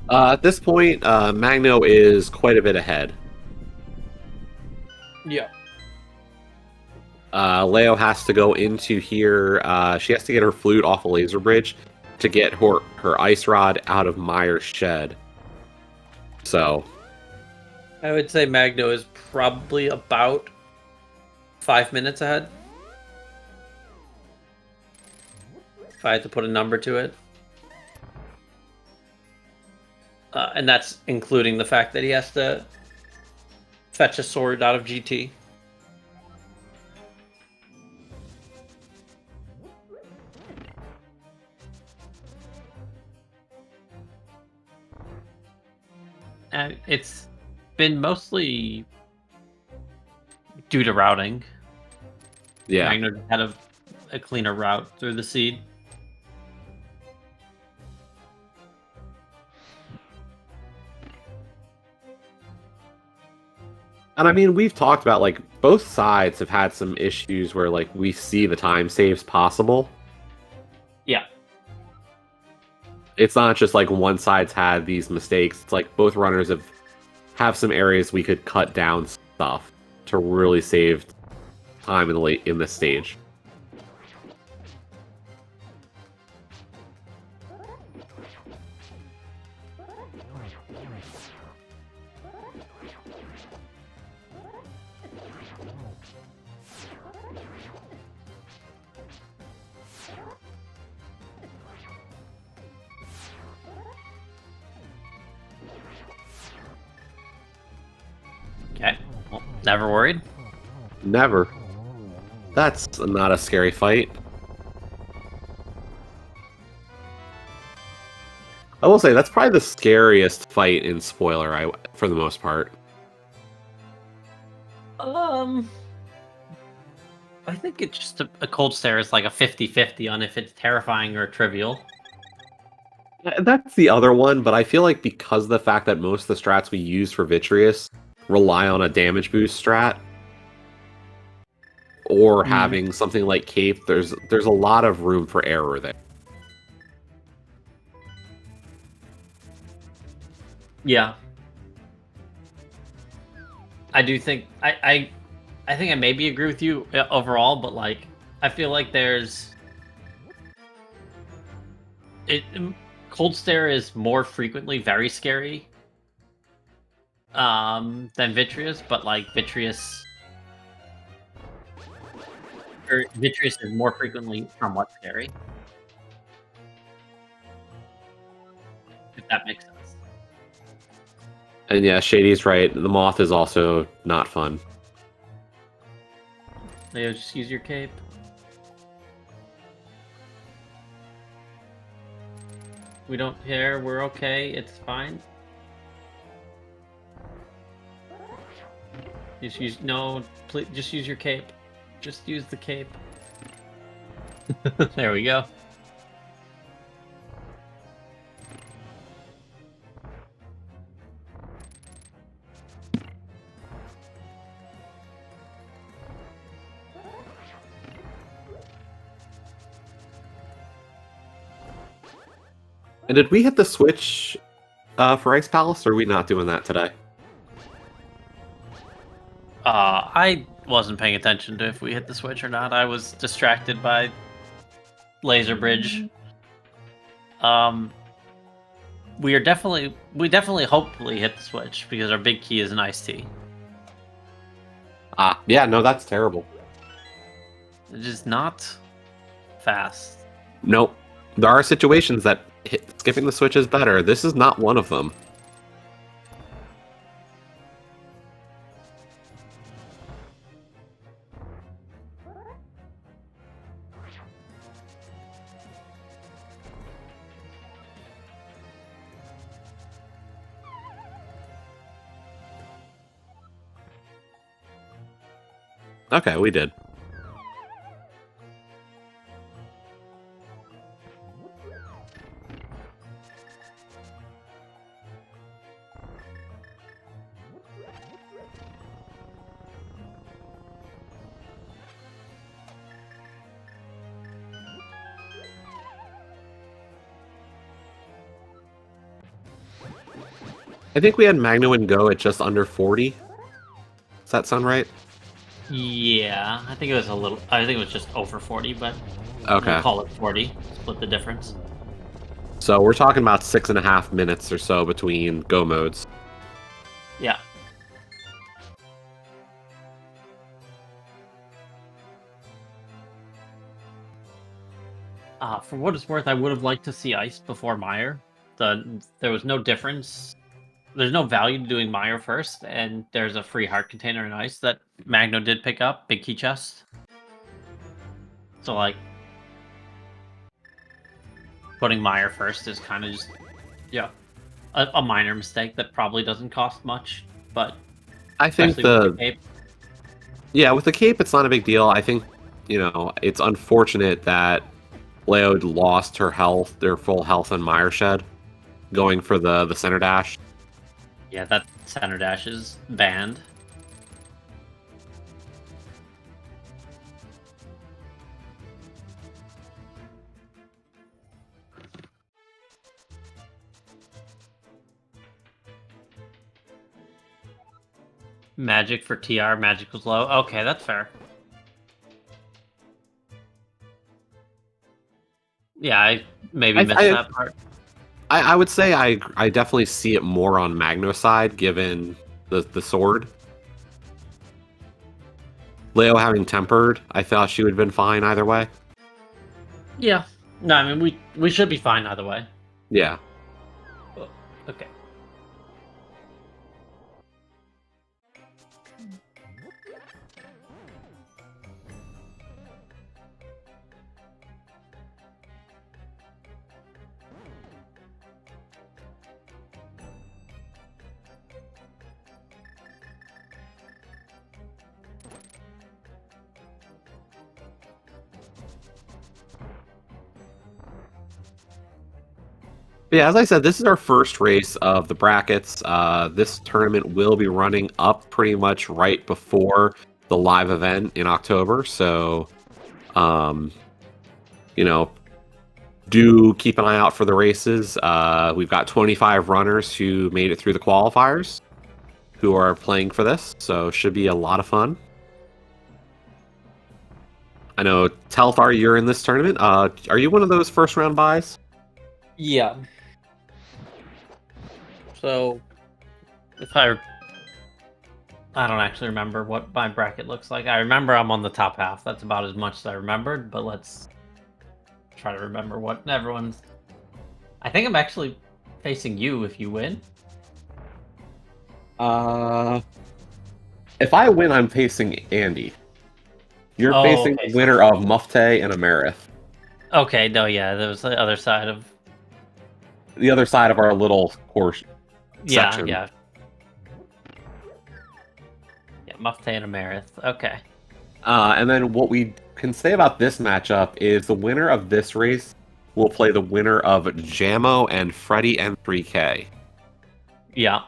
Speaker 1: At this point, Magno is quite a bit ahead.
Speaker 3: Yeah.
Speaker 1: Leo has to go into here. She has to get her flute off a laser bridge to get her ice rod out of Meyer's shed. So,
Speaker 3: I would say Magno is probably about 5 minutes ahead. If I had to put a number to it. And that's including the fact that he has to fetch a sword out of GT. And it's been mostly due to routing.
Speaker 1: yeah.
Speaker 3: Magno had a cleaner route through the seed.
Speaker 1: And I mean, we've talked about, like, both sides have had some issues where, like, we see the time saves possible.
Speaker 3: Yeah.
Speaker 1: It's not just, like, one side's had these mistakes. It's like both runners have some areas we could cut down stuff to really save time in this stage.
Speaker 2: Never worried?
Speaker 1: Never. That's not a scary fight. I will say that's probably the scariest fight in spoiler, for the most part.
Speaker 2: I think it's just a cold stare is like a 50-50 on if it's terrifying or trivial.
Speaker 1: That's the other one, but I feel like because of the fact that most of the strats we use for Vitreous rely on a damage boost strat, or having something like Cape, there's a lot of room for error there.
Speaker 2: Yeah. I do think I think I maybe agree with you overall, but like I feel like Cold Stare is more frequently very scary than Vitreous, but like Vitreous is more frequently somewhat scary. If that makes sense.
Speaker 1: And yeah, Shady's right. The Moth is also not fun.
Speaker 2: Leo, just use your cape. We don't care. We're okay. It's fine. Just use please. Just use your cape. Just use the cape. There we go.
Speaker 1: And did we hit the switch for Ice Palace, or are we not doing that today?
Speaker 2: I wasn't paying attention to if we hit the switch or not. I was distracted by Laser Bridge. We definitely hopefully hit the switch because our big key is an iced tea.
Speaker 1: Yeah, no, that's terrible.
Speaker 2: It's just not fast.
Speaker 1: Nope. There are situations that skipping the switch is better. This is not one of them. Okay, we did. I think we had Magno and Go at just under 40. Does that sound right?
Speaker 2: Yeah, I think it was I think it was just over 40, but
Speaker 1: Okay.
Speaker 2: we'll call it 40. Split the difference.
Speaker 1: So we're talking about 6.5 minutes or so between Go modes.
Speaker 2: Yeah. For what it's worth, I would have liked to see Ice before Meyer. There was no difference. There's no value to doing Meyer first, and there's a free heart container in Ice that Magno did pick up, big key chest. So like, putting Meyer first is kind of just, yeah, a minor mistake that probably doesn't cost much, but
Speaker 1: I think
Speaker 2: with the cape.
Speaker 1: Yeah, with the cape, it's not a big deal. I think, it's unfortunate that Leo lost her full health on Meyer Shed, going for the center dash.
Speaker 2: Yeah, that center dash is banned. Magic for TR, magic was low. Okay, that's fair. Yeah, I maybe missed that part.
Speaker 1: I would say I definitely see it more on Magno's side, given the sword. Leo having tempered, I thought she would have been fine either way.
Speaker 2: Yeah. No, I mean, we should be fine either way.
Speaker 1: Yeah.
Speaker 2: Okay.
Speaker 1: Yeah, as I said, this is our first race of the brackets. This tournament will be running up pretty much right before the live event in October. So, um, you know, do keep an eye out for the races. We've got 25 runners who made it through the qualifiers who are playing for this. So, should be a lot of fun. I know, Telthar, you're in this tournament. Are you one of those first round buys?
Speaker 3: Yeah. So, if I don't actually remember what my bracket looks like. I remember I'm on the top half. That's about as much as I remembered. But let's try to remember what everyone's. I think I'm actually facing you if you win.
Speaker 1: If I win, I'm facing Andy. You're
Speaker 3: Oh,
Speaker 1: facing
Speaker 3: okay,
Speaker 1: the
Speaker 3: so-
Speaker 1: winner of Mufte and Amerith.
Speaker 3: Okay, no, yeah, there was the other side of.
Speaker 1: The other side of our little course
Speaker 3: Yeah,
Speaker 1: section.
Speaker 3: yeah. Yeah, Mufte and Amerith. Okay.
Speaker 1: And then what we can say about this matchup is the winner of this race will play the winner of Jamo and Freddy N3K.
Speaker 3: Yeah.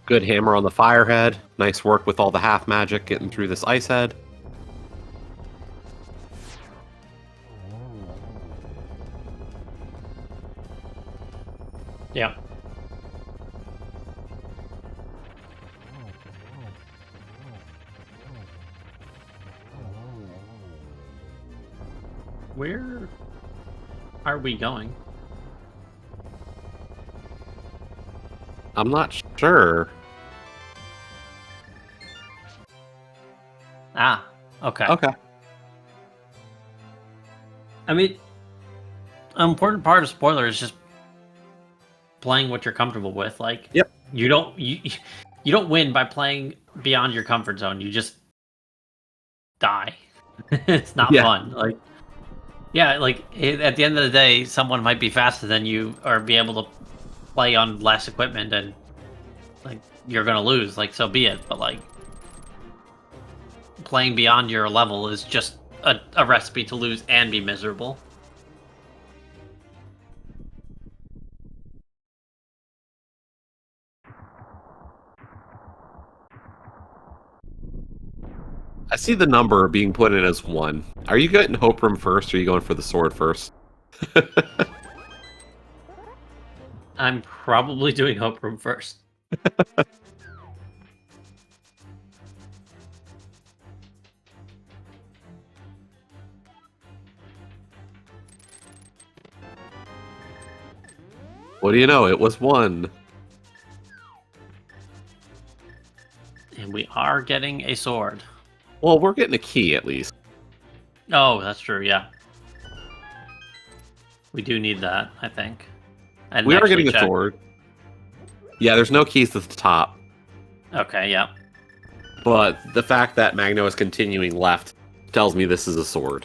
Speaker 1: Good hammer on the firehead. Nice work with all the half magic getting through this ice head.
Speaker 3: Yeah. Where are we going?
Speaker 1: I'm not sure.
Speaker 3: Ah, okay.
Speaker 1: Okay.
Speaker 3: I mean, an important part of spoiler is just playing what you're comfortable with. Like,
Speaker 1: Yep.
Speaker 3: you don't win by playing beyond your comfort zone. You just die. It's not
Speaker 1: Yeah.
Speaker 3: fun. Like, yeah, like at the end of the day, someone might be faster than you or be able to play on less equipment, and like you're gonna lose. Like, so be it. But like, playing beyond your level is just a recipe to lose and be miserable.
Speaker 1: I see the number being put in as 1. Are you getting Hope Room first, or are you going for the sword first?
Speaker 3: I'm probably doing Hope Room first.
Speaker 1: What do you know? It was 1.
Speaker 3: And we are getting a sword.
Speaker 1: Well, we're getting a key at least.
Speaker 3: Oh, that's true, yeah. We do need that, I think. And
Speaker 1: We are
Speaker 3: actually
Speaker 1: getting a
Speaker 3: check.
Speaker 1: sword. Yeah, there's no keys to the top.
Speaker 3: Okay, yeah.
Speaker 1: But the fact that Magno is continuing left tells me this is a sword.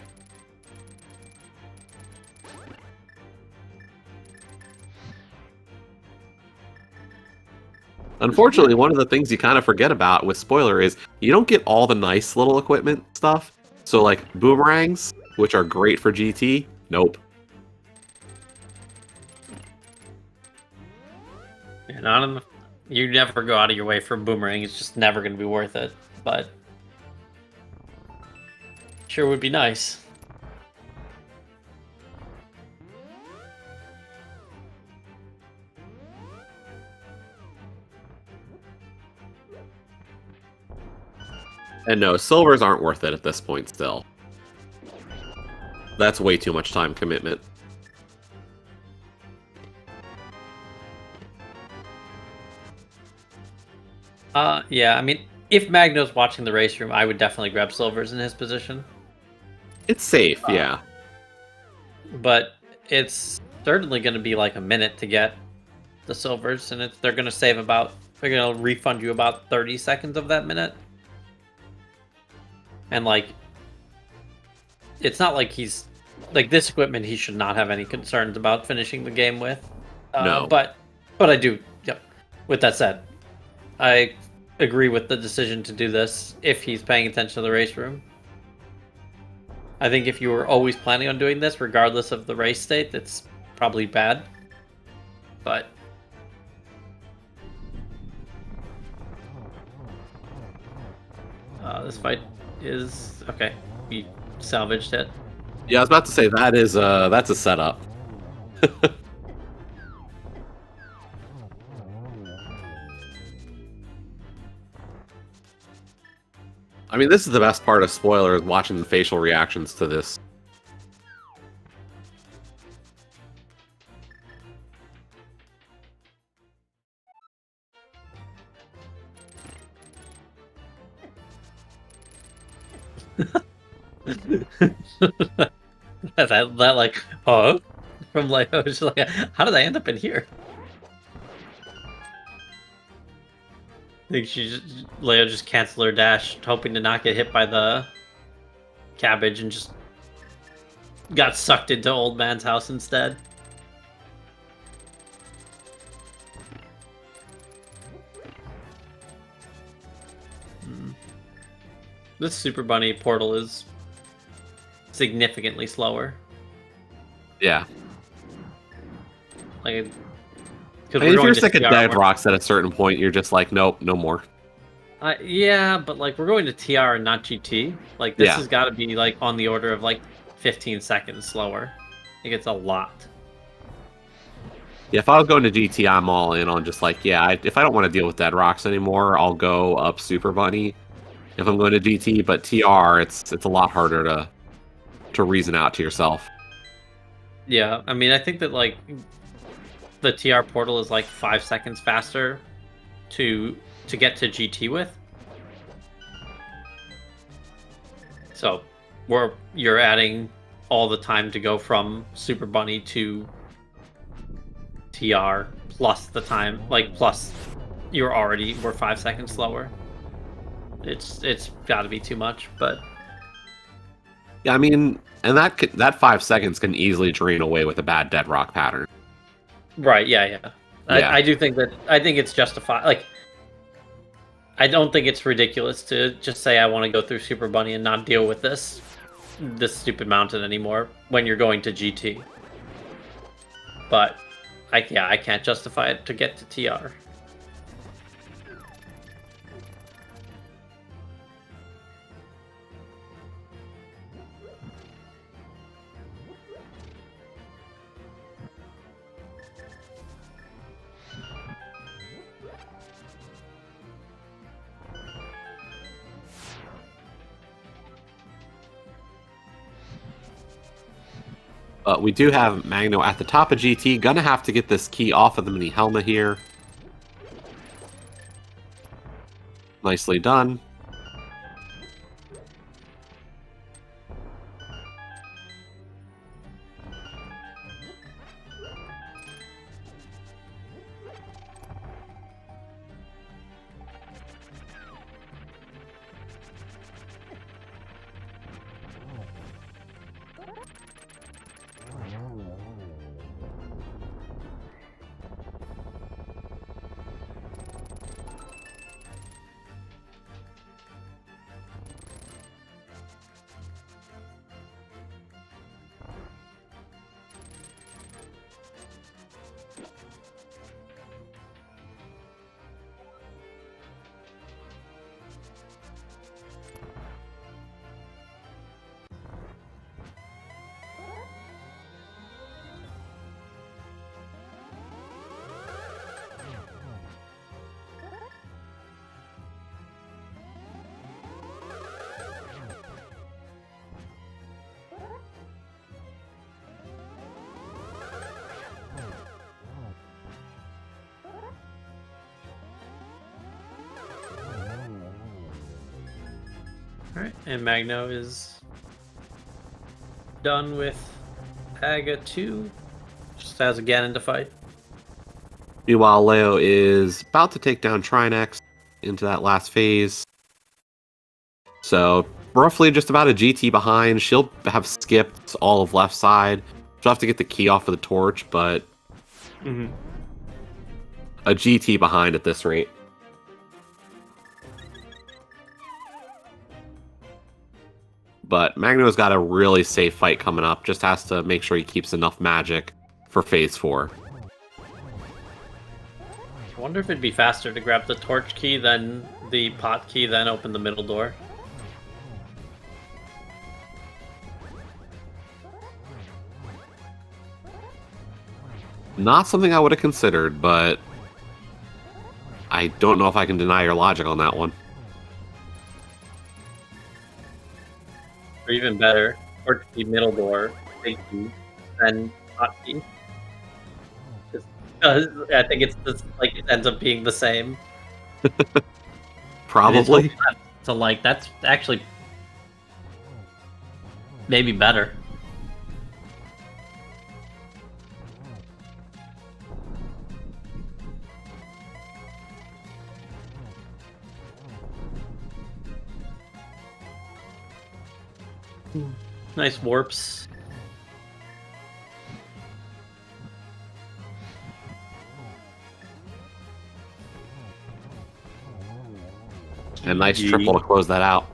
Speaker 1: Unfortunately, one of the things you kind of forget about with spoiler is you don't get all the nice little equipment stuff. So like boomerangs, which are great for GT, nope.
Speaker 3: And you never go out of your way for boomerang. It's just never going to be worth it. But sure would be nice.
Speaker 1: And no, silvers aren't worth it at this point still. That's way too much time commitment.
Speaker 3: Yeah, I mean, if Magno's watching the race room, I would definitely grab Silvers in his position.
Speaker 1: It's safe, yeah.
Speaker 3: But it's certainly going to be like a minute to get the Silvers, and they're going to save about... They're going to refund you about 30 seconds of that minute. And, like, it's not like he's... Like, this equipment he should not have any concerns about finishing the game with.
Speaker 1: No.
Speaker 3: But I do... Yep. With that said, I agree with the decision to do this if he's paying attention to the race room. I think if you were always planning on doing this, regardless of the race state, that's probably bad. But... this fight is... Okay, we salvaged it.
Speaker 1: Yeah, I was about to say that's a setup. I mean, this is the best part of spoilers, watching the facial reactions to this.
Speaker 3: that like, oh, from Leo, just like, how did I end up in here? I think Leo just canceled her dash, hoping to not get hit by the cabbage, and just got sucked into old man's house instead. This Super Bunny portal is significantly slower.
Speaker 1: Yeah.
Speaker 3: Like,
Speaker 1: I mean, if you're sick of dead rocks at a certain point, you're just like, nope, no more.
Speaker 3: Yeah, but like, we're going to TR and not GT. Like, this has got to be like on the order of like 15 seconds slower. I think it's a lot.
Speaker 1: Yeah, if I was going to GT, I'm all in on just like, yeah, if I don't want to deal with dead rocks anymore, I'll go up Super Bunny. If I'm going to GT, but TR, it's a lot harder to reason out to yourself.
Speaker 3: Yeah, I mean, I think that like the TR portal is like 5 seconds faster to get to GT with. So you're adding all the time to go from Super Bunny to TR plus the time, like plus we're 5 seconds slower. It's got to be too much, but
Speaker 1: yeah, I mean, and that 5 seconds can easily drain away with a bad dead rock pattern.
Speaker 3: Right? Yeah. I do think that. I think it's justified. Like, I don't think it's ridiculous to just say I want to go through Super Bunny and not deal with this stupid mountain anymore when you're going to GT. But I can't justify it to get to TR.
Speaker 1: But we do have Magno at the top of GT. Gonna have to get this key off of the mini helmet here. Nicely done.
Speaker 3: Alright, and Magno is done with Aga 2. Just has a Ganon to fight.
Speaker 1: Meanwhile, Leo is about to take down Trinex into that last phase. So, roughly just about a GT behind. She'll have skipped all of left side. She'll have to get the key off of the torch, but a GT behind at this rate. But Magno's got a really safe fight coming up. Just has to make sure he keeps enough magic for phase 4.
Speaker 3: I wonder if it'd be faster to grab the torch key than the pot key, then open the middle door.
Speaker 1: Not something I would have considered, but I don't know if I can deny your logic on that one.
Speaker 3: Or even better, torch key, middle door, big key, then pot key. Just because I think it's just, like, it ends up being the same.
Speaker 1: Probably.
Speaker 3: So like that's actually maybe better. Nice warps.
Speaker 1: And nice triple to close that out.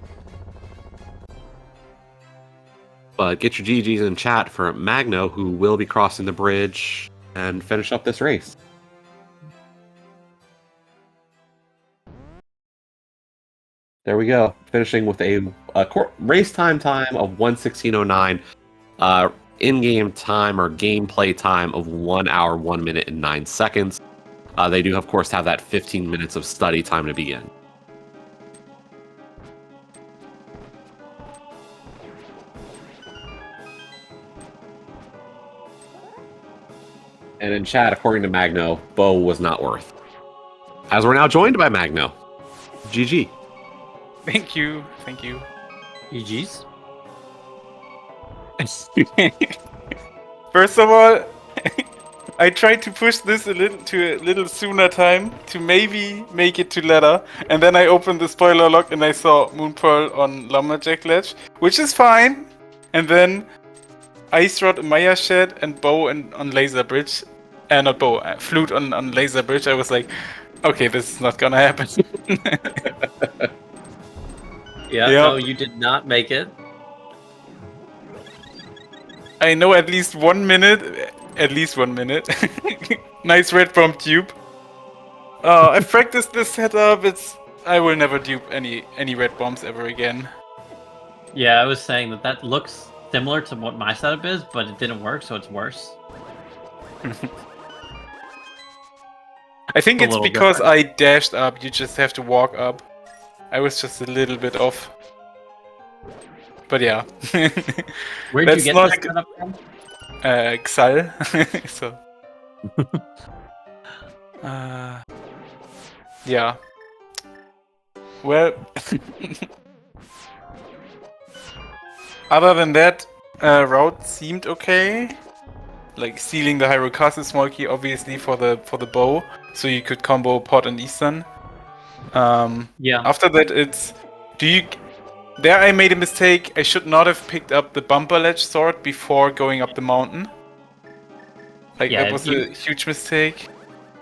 Speaker 1: But get your GGs in chat for Magno, who will be crossing the bridge and finish up this race. There we go, finishing with a race time of 1:16:09, in-game time or gameplay time of 1 hour, 1 minute, and 9 seconds. They do, of course, have that 15 minutes of study time to begin. And in chat, according to Magno, Bo was not worth. As we're now joined by Magno. GG.
Speaker 4: Thank you.
Speaker 3: GG's.
Speaker 4: First of all, I tried to push this a little sooner time to maybe make it to ladder, and then I opened the spoiler lock and I saw Moonpearl on Lumberjack Ledge, which is fine. And then Ice Rod, Maya Shed, and Bow on Laser Bridge. Not Bow, Flute on Laser Bridge. I was like, okay, this is not gonna happen.
Speaker 3: Yeah,
Speaker 4: Yep.
Speaker 3: no, you did not make it.
Speaker 4: I know at least 1 minute. At least 1 minute. Nice red bomb tube. I've practiced this setup. I will never dupe any red bombs ever again.
Speaker 2: Yeah, I was saying that looks similar to what my setup is, but it didn't work, so it's worse.
Speaker 4: I think
Speaker 2: A
Speaker 4: it's
Speaker 2: little
Speaker 4: because
Speaker 2: different.
Speaker 4: I dashed up. You just have to walk up. I was just a little bit off. But yeah.
Speaker 2: Where'd
Speaker 4: That's
Speaker 2: you get
Speaker 4: not
Speaker 2: this
Speaker 4: a-
Speaker 2: setup from?
Speaker 4: Xal. So. Yeah. Well. Other than that, route seemed okay. Like stealing the Hyrule small key, obviously for the bow, so you could combo pot and Eastern.
Speaker 2: Yeah.
Speaker 4: After that, There I made a mistake. I should not have picked up the bumper ledge sword before going up the mountain. Like,
Speaker 2: Yeah,
Speaker 4: that was a huge mistake.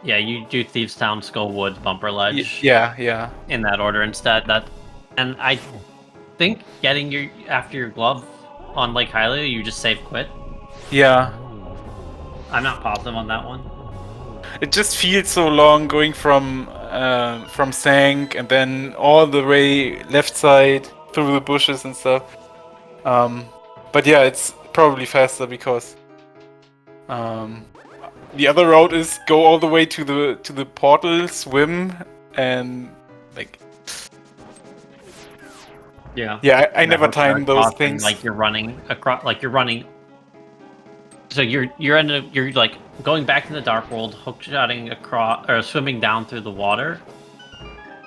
Speaker 2: Yeah, you do Thieves Town, Skullwood, Bumper Ledge
Speaker 4: Yeah.
Speaker 2: in that order instead. And I think getting after your glove on Lake Hylia, you just save quit.
Speaker 4: Yeah.
Speaker 2: I'm not positive on that one.
Speaker 4: It just feels so long going from Sank and then all the way left side through the bushes and stuff. But yeah, it's probably faster because the other route is go all the way to the portal, swim, and like.
Speaker 2: Yeah.
Speaker 4: Yeah, I
Speaker 2: And
Speaker 4: never
Speaker 2: hook
Speaker 4: timed those
Speaker 2: across and,
Speaker 4: things.
Speaker 2: Like you're running across, So you're like going back to the Dark World, hookshotting across or swimming down through the water,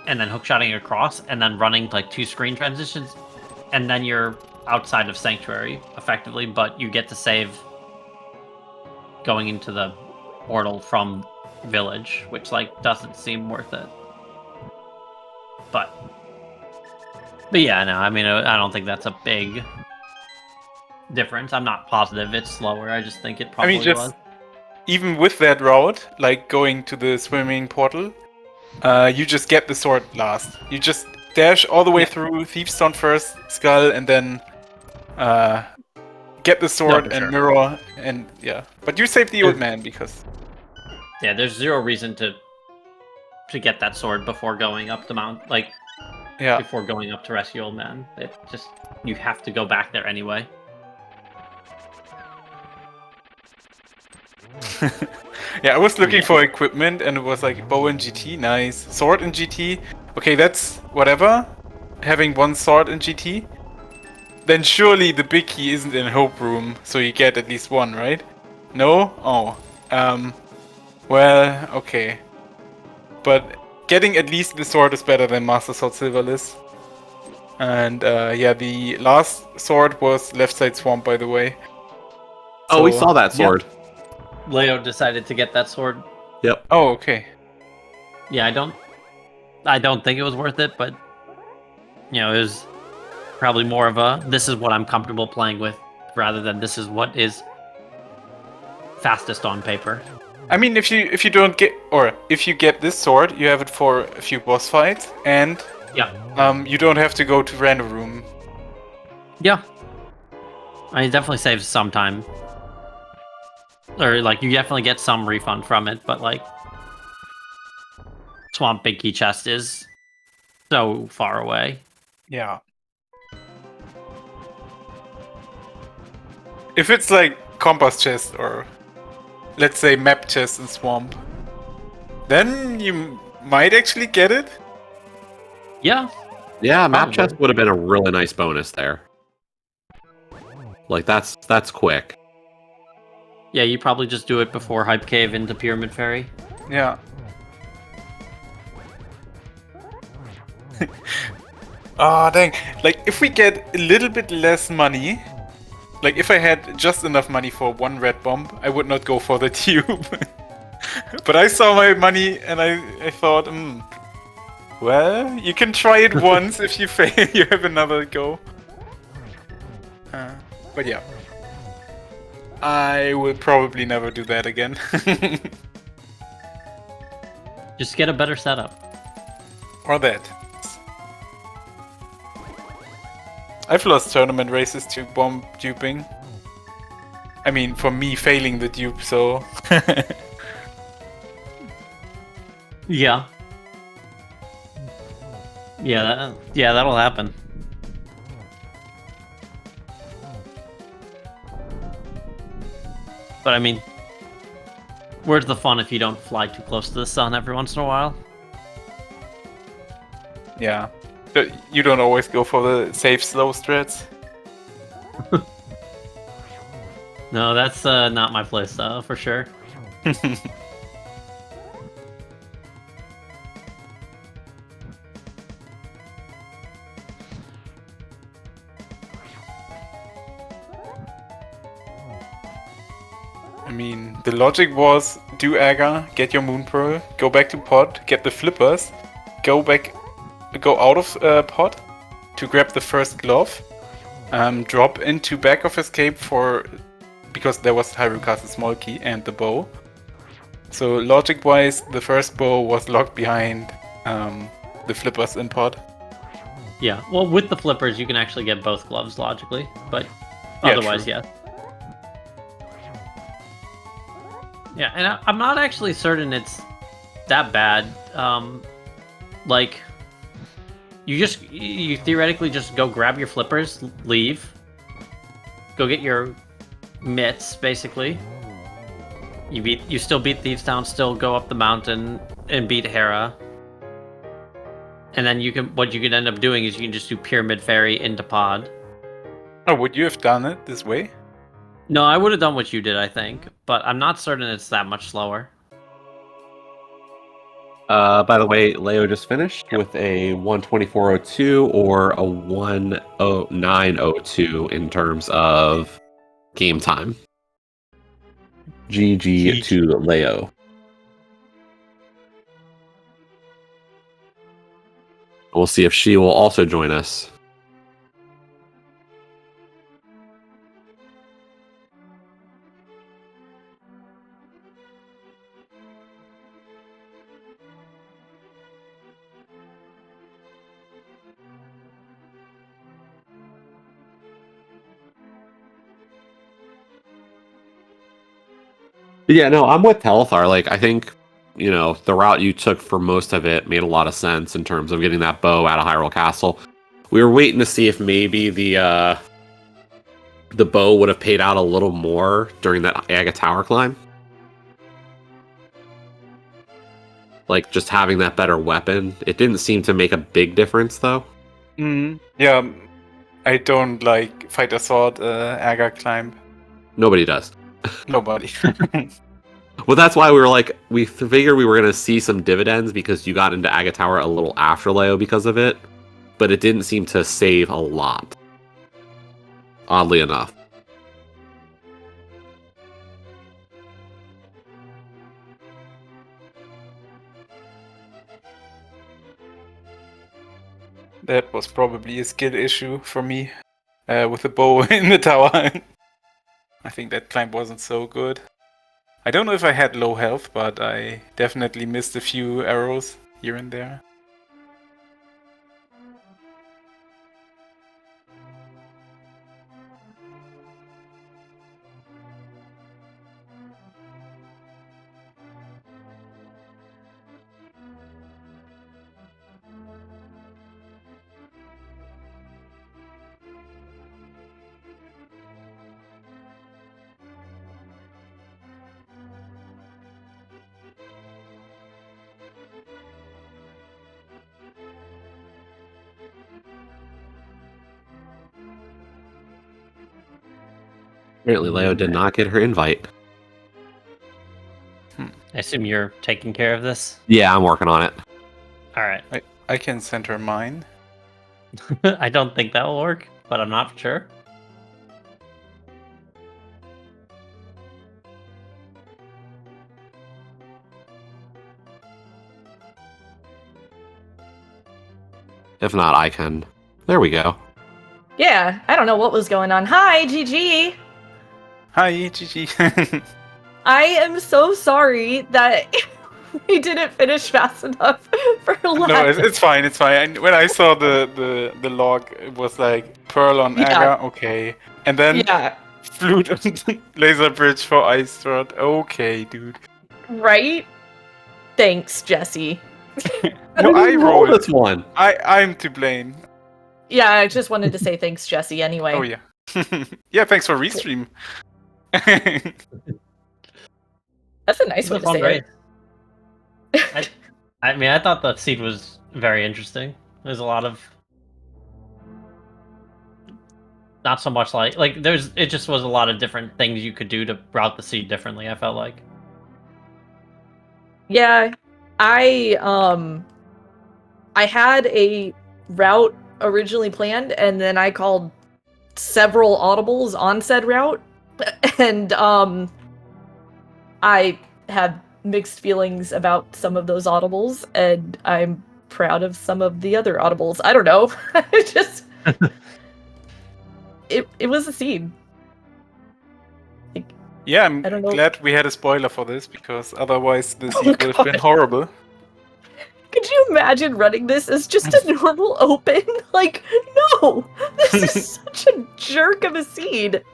Speaker 2: and then hookshotting across, and then running like 2 screen transitions and then you're outside of Sanctuary, effectively, but you get to save going into the portal from Village, which, like, doesn't seem worth it. But yeah, no, I mean, I don't think that's a big difference. I'm not positive it's slower. I just think it probably was.
Speaker 4: Even with that route, like going to the swimming portal, you just get the sword last. You just dash all the way through Thieves' Stone first, Skull, and then get the sword and mirror, and yeah. But you saved the old man because...
Speaker 2: Yeah, there's zero reason to get that sword before going up the mount, like, before going up to rescue old man. It just, you have to go back there anyway.
Speaker 4: Yeah, I was looking for equipment and it was like bow in GT, nice. Sword in GT, okay, that's whatever. Having one sword in GT. Then surely the big key isn't in Hope Room, so you get at least one, right? No? Oh. Well, okay. But getting at least the sword is better than Master Sword Silverless. And yeah, the last sword was left side swamp, by the way.
Speaker 1: Oh, we saw that sword.
Speaker 2: Leo decided to get that sword.
Speaker 1: Yep.
Speaker 4: Oh, okay.
Speaker 2: Yeah, I don't think it was worth it, but you know, it was probably more of a this is what I'm comfortable playing with rather than this is what is fastest on paper.
Speaker 4: I mean, if you don't get, or if you get this sword, you have it for a few boss fights, and you don't have to go to random room.
Speaker 2: Yeah, I mean, it definitely saves some time, or like you definitely get some refund from it. But like, Swamp Big Key Chest is so far away.
Speaker 4: Yeah. If it's like Compass Chest or let's say Map Chest in Swamp, then you might actually get it.
Speaker 2: Yeah.
Speaker 1: Yeah, Map Chest would have been a really nice bonus there. Like that's quick.
Speaker 2: Yeah, you probably just do it before Hype Cave into Pyramid Ferry.
Speaker 4: Yeah. Ah, dang. Like, if we get a little bit less money, like if I had just enough money for one red bomb, I would not go for the tube. But I saw my money and I thought, well, you can try it once. If you fail, you have another go. But yeah. I will probably never do that again.
Speaker 2: Just get a better setup.
Speaker 4: Or that. I've lost tournament races to bomb duping. I mean, for me failing the dupe, so...
Speaker 2: Yeah. Yeah, that'll happen. But I mean, where's the fun if you don't fly too close to the sun every once in a while?
Speaker 4: Yeah. You don't always go for the safe slow strats?
Speaker 2: No, that's not my playstyle, for sure.
Speaker 4: I mean, the logic was do Aga, get your Moon Pearl, go back to pod, get the flippers, go out of pod to grab the first glove, drop into back of escape because there was Hyruka's small key and the bow. So logic-wise, the first bow was locked behind the flippers in pod.
Speaker 2: Yeah, well, with the flippers, you can actually get both gloves logically, but otherwise, yeah. Yeah, and I'm not actually certain it's that bad. Like, you theoretically just go grab your flippers, leave, go get your mitts, basically. You still beat Thieves Town, still go up the mountain and beat Hera. And then what you can end up doing is you can just do Pyramid Ferry into pod.
Speaker 4: Oh, would you have done it this way?
Speaker 2: No, I would have done what you did, I think, but I'm not certain it's that much slower.
Speaker 1: By the way, Leo just finished with a 124.02 or a 109.02 in terms of game time. GG to Leo. We'll see if she will also join us. Yeah, no, I'm with Telethar. Like, I think, the route you took for most of it made a lot of sense in terms of getting that bow out of Hyrule Castle. We were waiting to see if maybe the bow would have paid out a little more during that Aga Tower climb. Like, just having that better weapon. It didn't seem to make a big difference, though.
Speaker 4: Yeah, I don't like Fighter Sword Aga climb.
Speaker 1: Nobody does.
Speaker 4: Nobody.
Speaker 1: Well, that's why we were like, we figured we were going to see some dividends because you got into Aga Tower a little after Leo because of it, but it didn't seem to save a lot. Oddly enough.
Speaker 4: That was probably a skill issue for me with the bow in the tower. I think that climb wasn't so good. I don't know if I had low health, but I definitely missed a few arrows here and there.
Speaker 1: Apparently, Leo did not get her invite.
Speaker 2: I assume you're taking care of this?
Speaker 1: Yeah, I'm working on it.
Speaker 2: Alright.
Speaker 4: I can send her mine.
Speaker 2: I don't think that will work, but I'm not sure.
Speaker 1: If not, I can. There we go.
Speaker 5: Yeah, I don't know what was going on. Hi, GG.
Speaker 4: Hi, GG.
Speaker 5: I am so sorry that we didn't finish fast enough for
Speaker 4: No,
Speaker 5: last.
Speaker 4: it's fine, it's fine. When I saw the log, it was like Pearl on Aga, okay. And then
Speaker 5: Yeah,
Speaker 4: Flute and Laser Bridge for Ice Rod. Okay, dude.
Speaker 5: right? Thanks, Jesse.
Speaker 4: No, I rolled
Speaker 1: this one.
Speaker 4: I'm to blame.
Speaker 5: Yeah, I just wanted to say thanks, Jesse, anyway.
Speaker 4: Oh yeah. Yeah, thanks for restream.
Speaker 5: That's a nice way to say it.
Speaker 2: I mean, I thought the seed was very interesting. There's a lot of not so much like it just was a lot of different things you could do to route the seed differently. I felt like.
Speaker 5: Yeah, I had a route originally planned, and then I called several audibles on said route, and I have mixed feelings about some of those audibles, and I'm proud of some of the other audibles. I don't know. It just it was a scene.
Speaker 4: Yeah, I'm
Speaker 5: I don't know.
Speaker 4: glad we had a spoiler for this, because otherwise the
Speaker 5: Oh,
Speaker 4: seed would have been
Speaker 5: God.
Speaker 4: horrible.
Speaker 5: Could you imagine running this as just a normal open? Like, no! This is such a jerk of a seed.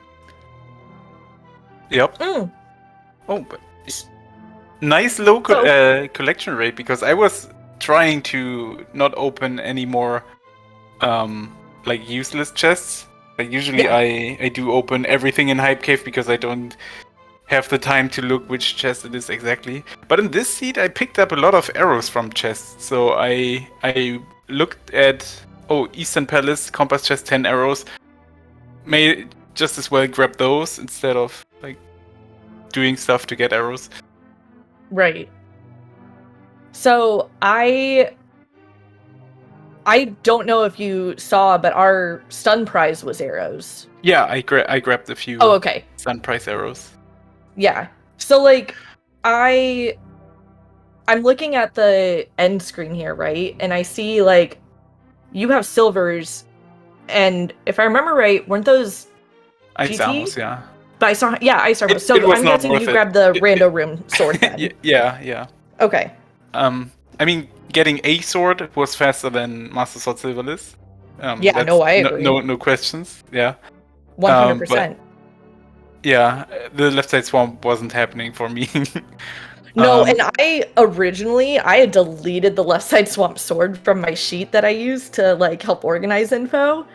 Speaker 4: Yep.
Speaker 5: Mm.
Speaker 4: Oh, but nice low collection rate, because I was trying to not open any more like useless chests. Like usually
Speaker 5: Yeah.
Speaker 4: I do open everything in Hype Cave because I don't have the time to look which chest it is exactly. But in this seed I picked up a lot of arrows from chests. So I looked at Eastern Palace compass chest 10 arrows. May just as well grab those instead of like doing stuff to get arrows.
Speaker 5: Right. So I don't know if you saw, but our stun prize was arrows.
Speaker 4: Yeah, I grabbed a few
Speaker 5: Oh, okay.
Speaker 4: Sun Price arrows.
Speaker 5: Yeah. So like I'm looking at the end screen here, right? And I see like you have silvers, and if I remember right, weren't those
Speaker 4: Ice
Speaker 5: GT?
Speaker 4: Armors, yeah.
Speaker 5: But I saw Ice Armor.
Speaker 4: It
Speaker 5: So
Speaker 4: was
Speaker 5: I'm
Speaker 4: not
Speaker 5: guessing
Speaker 4: worth
Speaker 5: you
Speaker 4: it.
Speaker 5: grabbed the
Speaker 4: It-
Speaker 5: rando room sword then.
Speaker 4: Yeah.
Speaker 5: Okay.
Speaker 4: I mean, getting a sword was faster than Master Sword Silverless.
Speaker 5: Yeah,
Speaker 4: that's
Speaker 5: no, I agree.
Speaker 4: No questions. Yeah.
Speaker 5: 100%.
Speaker 4: Yeah, the left side swamp wasn't happening for me.
Speaker 5: No, and I had deleted the left side swamp sword from my sheet that I used to like help organize info,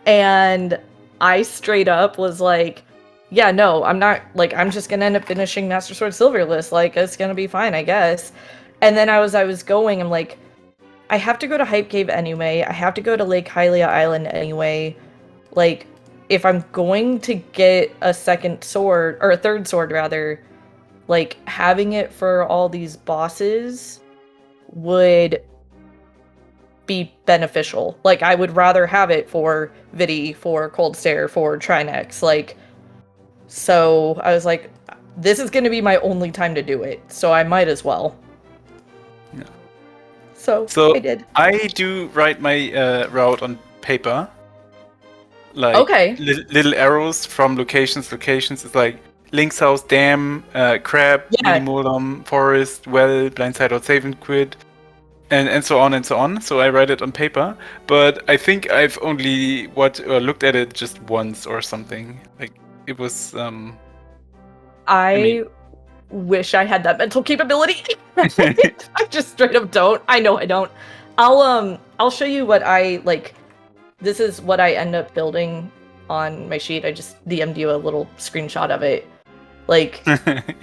Speaker 5: and I straight up was like, yeah, no, I'm not, like, I'm just gonna end up finishing Master Sword Silverless, like, it's gonna be fine, I guess. And then I was going, I'm like, I have to go to Hype Cave anyway, I have to go to Lake Hylia Island anyway, like, if I'm going to get a second sword, or a third sword rather, like, having it for all these bosses would be beneficial. Like, I would rather have it for Vidi, for Cold Stare, for Trinex, like, so I was like, this is gonna be my only time to do it, so I might as well.
Speaker 4: Yeah.
Speaker 5: So I did.
Speaker 4: I do write my route on paper. Like,
Speaker 5: Okay.
Speaker 4: little arrows from locations. It's like Link's House, Dam, Crab,
Speaker 5: Yeah.
Speaker 4: Minimodum, Forest, Well, Blindside or Save and Quit, and so on and so on. So I write it on paper, but I think I've only looked at it just once or something. Like, it was
Speaker 5: I wish I had that mental capability. I just straight up don't. I know I don't. I'll show you what I like. This is what I end up building on my sheet. I just DM'd you a little screenshot of it. Like,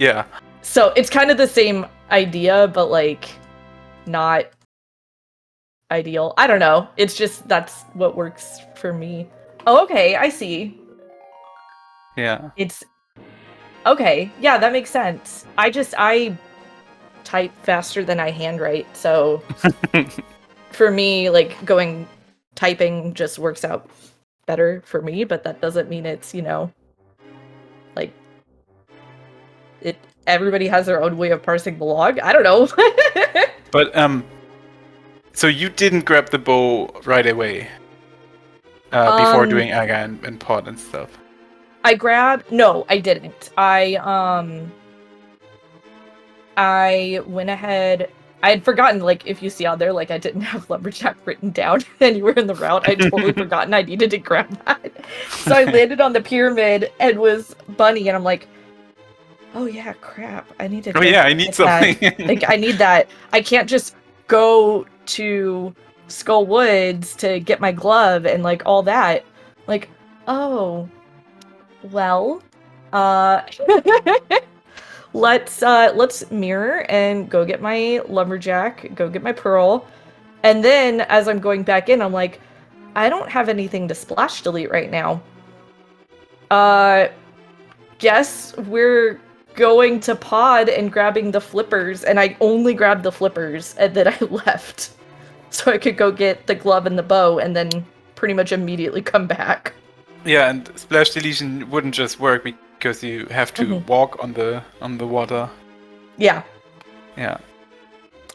Speaker 4: yeah.
Speaker 5: so it's kind of the same idea, but like not ideal. I don't know. It's just that's what works for me. Oh, okay, I see.
Speaker 4: Yeah.
Speaker 5: It's okay. Yeah, that makes sense. I type faster than I handwrite, so for me, like typing just works out better for me, but that doesn't mean it's, like everybody has their own way of parsing the log. I don't know.
Speaker 4: But so you didn't grab the bow right away before doing Aga and Pod and stuff.
Speaker 5: No, I didn't. I went ahead. I had forgotten, like, if you see out there, like, I didn't have Lumberjack written down anywhere in the route. I'd totally forgotten I needed to grab that. So I landed on the pyramid and was Bunny, and I'm like, oh yeah, crap. I need to.
Speaker 4: Oh yeah, I need something.
Speaker 5: Like, I need that. I can't just go to Skull Woods to get my glove and, like, all that. Like, oh. Well, let's mirror and go get my lumberjack, go get my pearl, and then as I'm going back in, I'm like, I don't have anything to splash delete right now. Guess we're going to Pod and grabbing the flippers, and I only grabbed the flippers, and then I left, so I could go get the glove and the bow, and then pretty much immediately come back.
Speaker 4: Yeah, and splash deletion wouldn't just work because you have to walk on the water.
Speaker 5: Yeah.
Speaker 4: Yeah.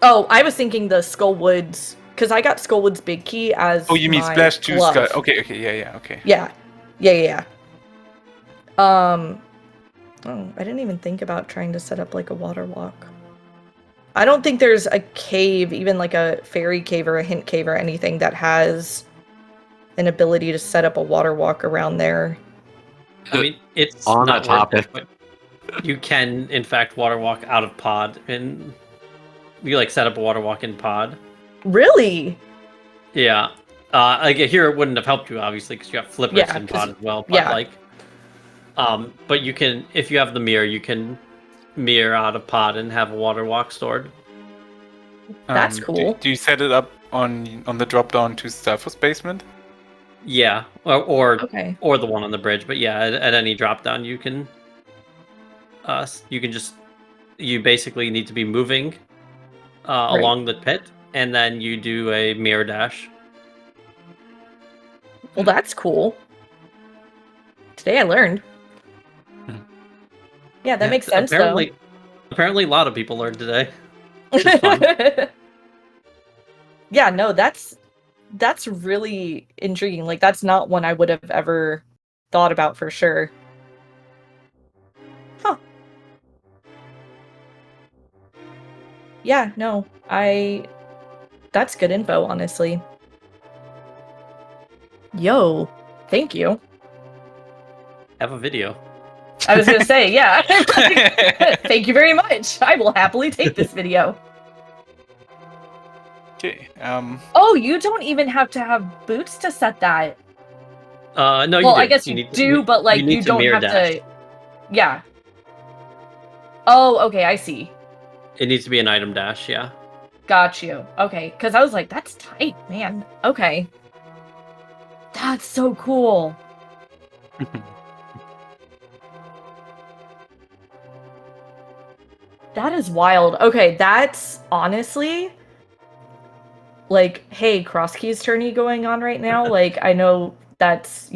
Speaker 5: Oh, I was thinking the Skullwoods, because I got Skullwoods Big Key as
Speaker 4: Oh, you mean
Speaker 5: my
Speaker 4: splash to
Speaker 5: glove.
Speaker 4: sky? Okay, yeah, okay.
Speaker 5: Yeah. Oh, I didn't even think about trying to set up like a water walk. I don't think there's a cave, even like a fairy cave or a hint cave or anything that has an ability to set up a water walk around there.
Speaker 3: I mean, it's
Speaker 1: On
Speaker 3: not
Speaker 1: that topic.
Speaker 3: worth it, but you can, in fact, water walk out of Pod, and you like set up a water walk in Pod.
Speaker 5: Really?
Speaker 3: Yeah. Like here, it wouldn't have helped you obviously because you have flippers
Speaker 5: Yeah,
Speaker 3: in Pod as well. But
Speaker 5: yeah.
Speaker 3: like, but you can, if you have the mirror, you can mirror out of Pod and have a water walk stored.
Speaker 5: That's cool.
Speaker 4: Do you set it up on the drop down to Starforce basement?
Speaker 3: Yeah, or
Speaker 5: Okay.
Speaker 3: or the one on the bridge. But yeah, at any drop down, you can just, you basically need to be moving along the pit, and then you do a mirror dash.
Speaker 5: Well, that's cool. Today I learned. Yeah, that makes sense,
Speaker 3: Apparently a lot of people learned today. Which is fun.
Speaker 5: Yeah, no, that's really intriguing. Like, that's not one I would have ever thought about for sure. Huh. Yeah, no, that's good info, honestly. Yo, thank you.
Speaker 3: Have a video.
Speaker 5: I was gonna say, yeah. Thank you very much. I will happily take this video.
Speaker 4: Okay.
Speaker 5: Oh, you don't even have to have boots to set that.
Speaker 3: No, you
Speaker 5: Well,
Speaker 3: do.
Speaker 5: I guess you do, but like you don't have to. Yeah. Oh, okay, I see.
Speaker 3: It needs to be an item dash, yeah.
Speaker 5: Got you. Okay, because I was like, that's tight, man. Okay. That's so cool. That is wild. Okay, that's honestly like, hey, cross keys tourney going on right now. Like, I know that's,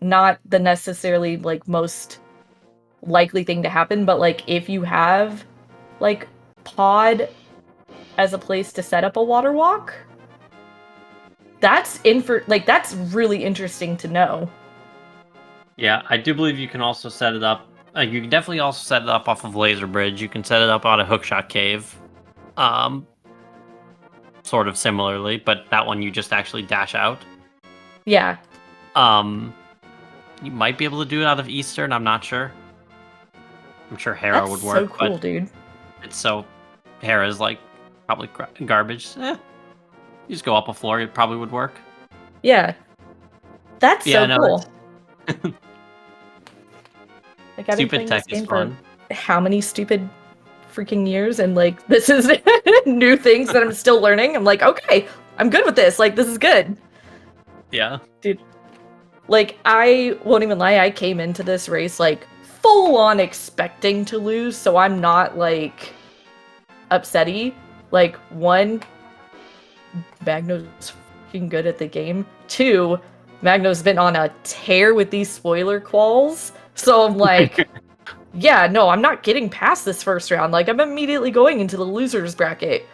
Speaker 5: not the necessarily like most likely thing to happen, but like if you have like pod as a place to set up a water walk, that's that's really interesting to know.
Speaker 3: Yeah, I do believe you can also set it up. You can definitely also set it up off of Laser Bridge. You can set it up on a hookshot cave. Sort of similarly, but that one you just actually dash out.
Speaker 5: Yeah.
Speaker 3: You might be able to do it out of Eastern, I'm not sure. I'm sure Hera
Speaker 5: That's
Speaker 3: would work.
Speaker 5: so cool,
Speaker 3: but
Speaker 5: dude.
Speaker 3: It's so Hera's like probably garbage. You just go up a floor, it probably would work.
Speaker 5: Yeah. That's
Speaker 3: Yeah,
Speaker 5: so
Speaker 3: no,
Speaker 5: cool. Like, I've been
Speaker 3: stupid
Speaker 5: playing
Speaker 3: tech
Speaker 5: this game
Speaker 3: is fun.
Speaker 5: for how many stupid freaking years, and like this is new things that I'm still learning. I'm like, okay, I'm good with this. Like, this is good.
Speaker 3: Yeah.
Speaker 5: Dude. Like, I won't even lie, I came into this race like full on expecting to lose, so I'm not like upsetty. Like, one, Magno's fucking good at the game. Two, Magno's been on a tear with these spoiler quals. So I'm like, yeah, no, I'm not getting past this first round. Like, I'm immediately going into the losers bracket.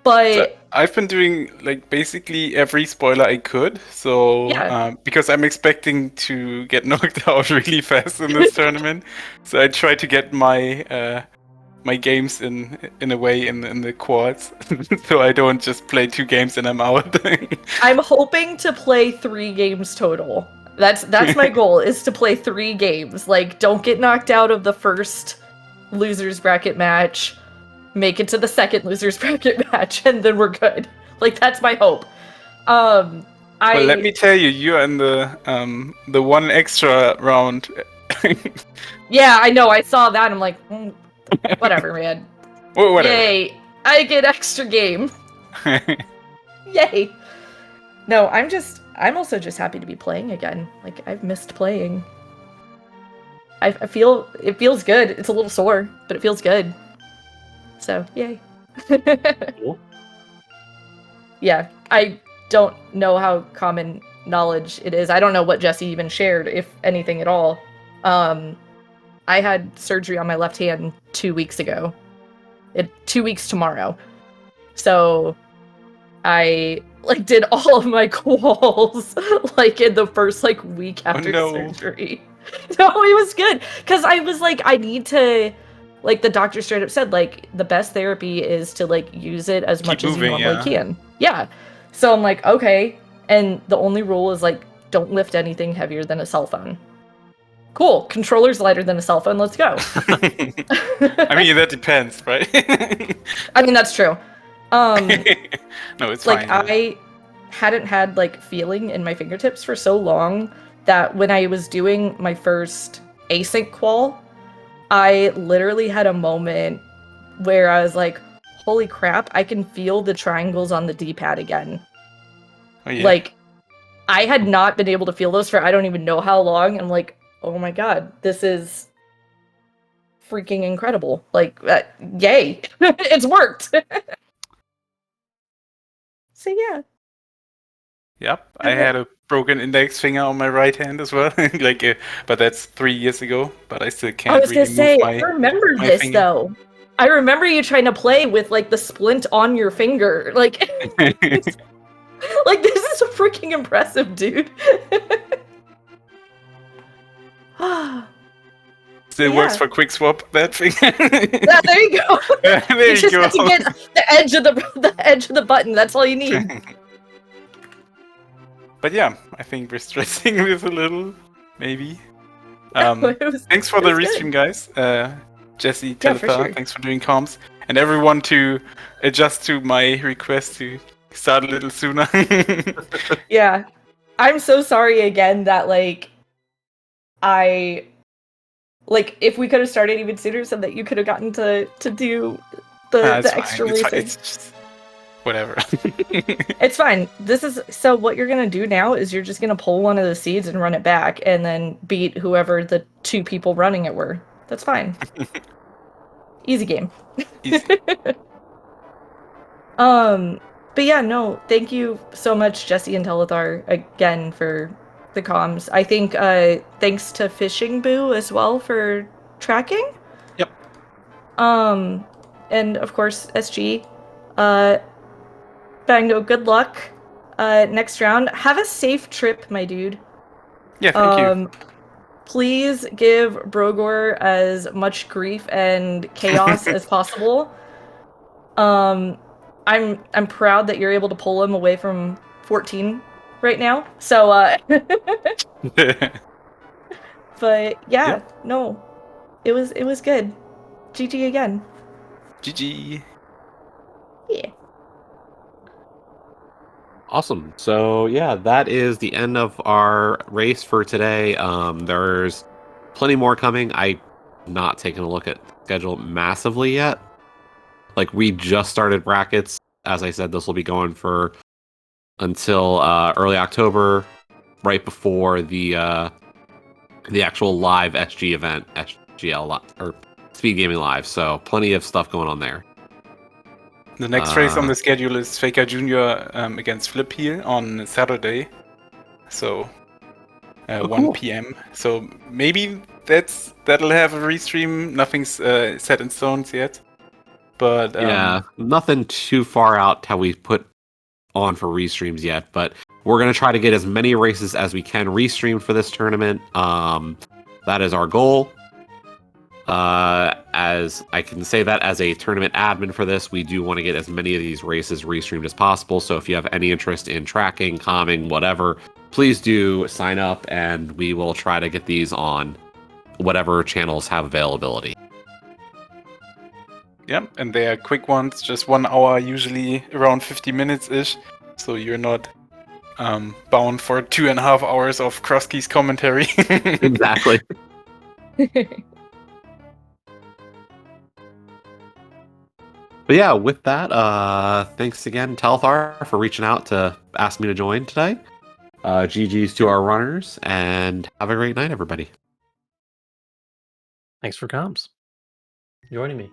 Speaker 5: But
Speaker 4: So I've been doing like basically every spoiler I could. So
Speaker 5: yeah.
Speaker 4: because I'm expecting to get knocked out really fast in this tournament, so I try to get my my games in a way in the quads, so I don't just play 2 games and I'm out.
Speaker 5: I'm hoping to play 3 games total. That's my goal, is to play 3 games. Like, don't get knocked out of the first losers bracket match, make it to the second losers bracket match, and then we're good. Like, that's my hope.
Speaker 4: Well, let me tell you, you're in the one extra round.
Speaker 5: Yeah, I know. I saw that. I'm like, whatever, man.
Speaker 4: Well, whatever.
Speaker 5: Yay! I get extra game. Yay! No, I'm also just happy to be playing again. Like, I've missed playing. I feel it feels good. It's a little sore, but it feels good. So, yay.
Speaker 3: Cool.
Speaker 5: Yeah, I don't know how common knowledge it is. I don't know what Jesse even shared, if anything at all. I had surgery on my left hand 2 weeks ago. 2 weeks tomorrow. So I did all of my quals in the first week after surgery. No, it was good, because I was like, I need to, the doctor straight up said, the best therapy is to use it as much as you normally can. Yeah. So I'm like, okay. And the only rule is don't lift anything heavier than a cell phone. Cool. Controller's lighter than a cell phone. Let's go.
Speaker 4: I mean, that depends, right?
Speaker 5: I mean, that's true.
Speaker 4: No, it's fine.
Speaker 5: I hadn't had feeling in my fingertips for so long that when I was doing my first async qual, I literally had a moment where I was like, holy crap, I can feel the triangles on the D-pad again.
Speaker 4: Oh, yeah.
Speaker 5: I had not been able to feel those for I don't even know how long. I'm like, oh my god, this is freaking incredible. Like, yay, it's worked. So yeah.
Speaker 4: Yep, I had a broken index finger on my right hand as well. Like, but that's 3 years ago. But I still
Speaker 5: I
Speaker 4: can't
Speaker 5: was
Speaker 4: really
Speaker 5: gonna
Speaker 4: move
Speaker 5: say,
Speaker 4: my
Speaker 5: I remember
Speaker 4: my
Speaker 5: this
Speaker 4: finger.
Speaker 5: though. I remember you trying to play with like the splint on your finger. Like, like this is freaking impressive, dude.
Speaker 4: Still
Speaker 5: Yeah.
Speaker 4: works for quick swap. That finger.
Speaker 5: Yeah, there you go.
Speaker 4: There
Speaker 5: You
Speaker 4: you
Speaker 5: just
Speaker 4: go.
Speaker 5: have to get the edge of the edge of the button. That's all you need.
Speaker 4: But yeah, I think we're stressing this a little, maybe. Thanks for
Speaker 5: It
Speaker 4: the
Speaker 5: was
Speaker 4: restream,
Speaker 5: good.
Speaker 4: guys. Jesse,
Speaker 5: Yeah, for
Speaker 4: Telethar,
Speaker 5: sure.
Speaker 4: thanks for doing comms, and everyone to adjust to my request to start a little sooner.
Speaker 5: Yeah. I'm so sorry again that like if we could have started even sooner so that you could have gotten to do the
Speaker 4: It's
Speaker 5: extra
Speaker 4: fine. It's fine.
Speaker 5: racing.
Speaker 4: It's just whatever.
Speaker 5: It's fine. This is so what you're gonna do now is you're just gonna pull one of the seeds and run it back and then beat whoever the two people running it were. That's fine. Easy game.
Speaker 4: Easy.
Speaker 5: But yeah, no, thank you so much, Jesse and Telethar, again for the comms. I think thanks to Fishing Boo as well for tracking.
Speaker 1: Yep.
Speaker 5: And of course SG. Magno, good luck. Next round. Have a safe trip, my dude.
Speaker 4: Yeah, thank you.
Speaker 5: Please give Brogor as much grief and chaos as possible. I'm proud that you're able to pull him away from 14 right now. So but yeah,
Speaker 4: Yep.
Speaker 5: no. It was good. GG again.
Speaker 4: GG.
Speaker 5: Yeah.
Speaker 1: Awesome. So yeah, that is the end of our race for today. There's plenty more coming. I'm not taking a look at the schedule massively yet. Like we just started brackets. As I said, this will be going for until early October, right before the actual live SG event, or Speed Gaming Live. So plenty of stuff going on there.
Speaker 4: The next race on the schedule is Faker Jr. Against Flip here on Saturday. So 1
Speaker 1: cool.
Speaker 4: p.m. So maybe that'll have a restream. Nothing's set in stone yet. But
Speaker 1: yeah, nothing too far out how we put on for restreams yet, but we're going to try to get as many races as we can restreamed for this tournament. That is our goal. As I can say that as a tournament admin for this, we do want to get as many of these races restreamed as possible. So if you have any interest in tracking, calming, whatever, please do sign up and we will try to get these on whatever channels have availability.
Speaker 4: yeah, and they are quick ones, just 1 hour, usually around 50 minutes-ish. So you're not bound for 2.5 hours of cross-keys commentary.
Speaker 1: Exactly. But yeah, with that, thanks again, Telethar, for reaching out to ask me to join today. GG's to our runners, and have a great night, everybody.
Speaker 3: Thanks for comms. Joining me.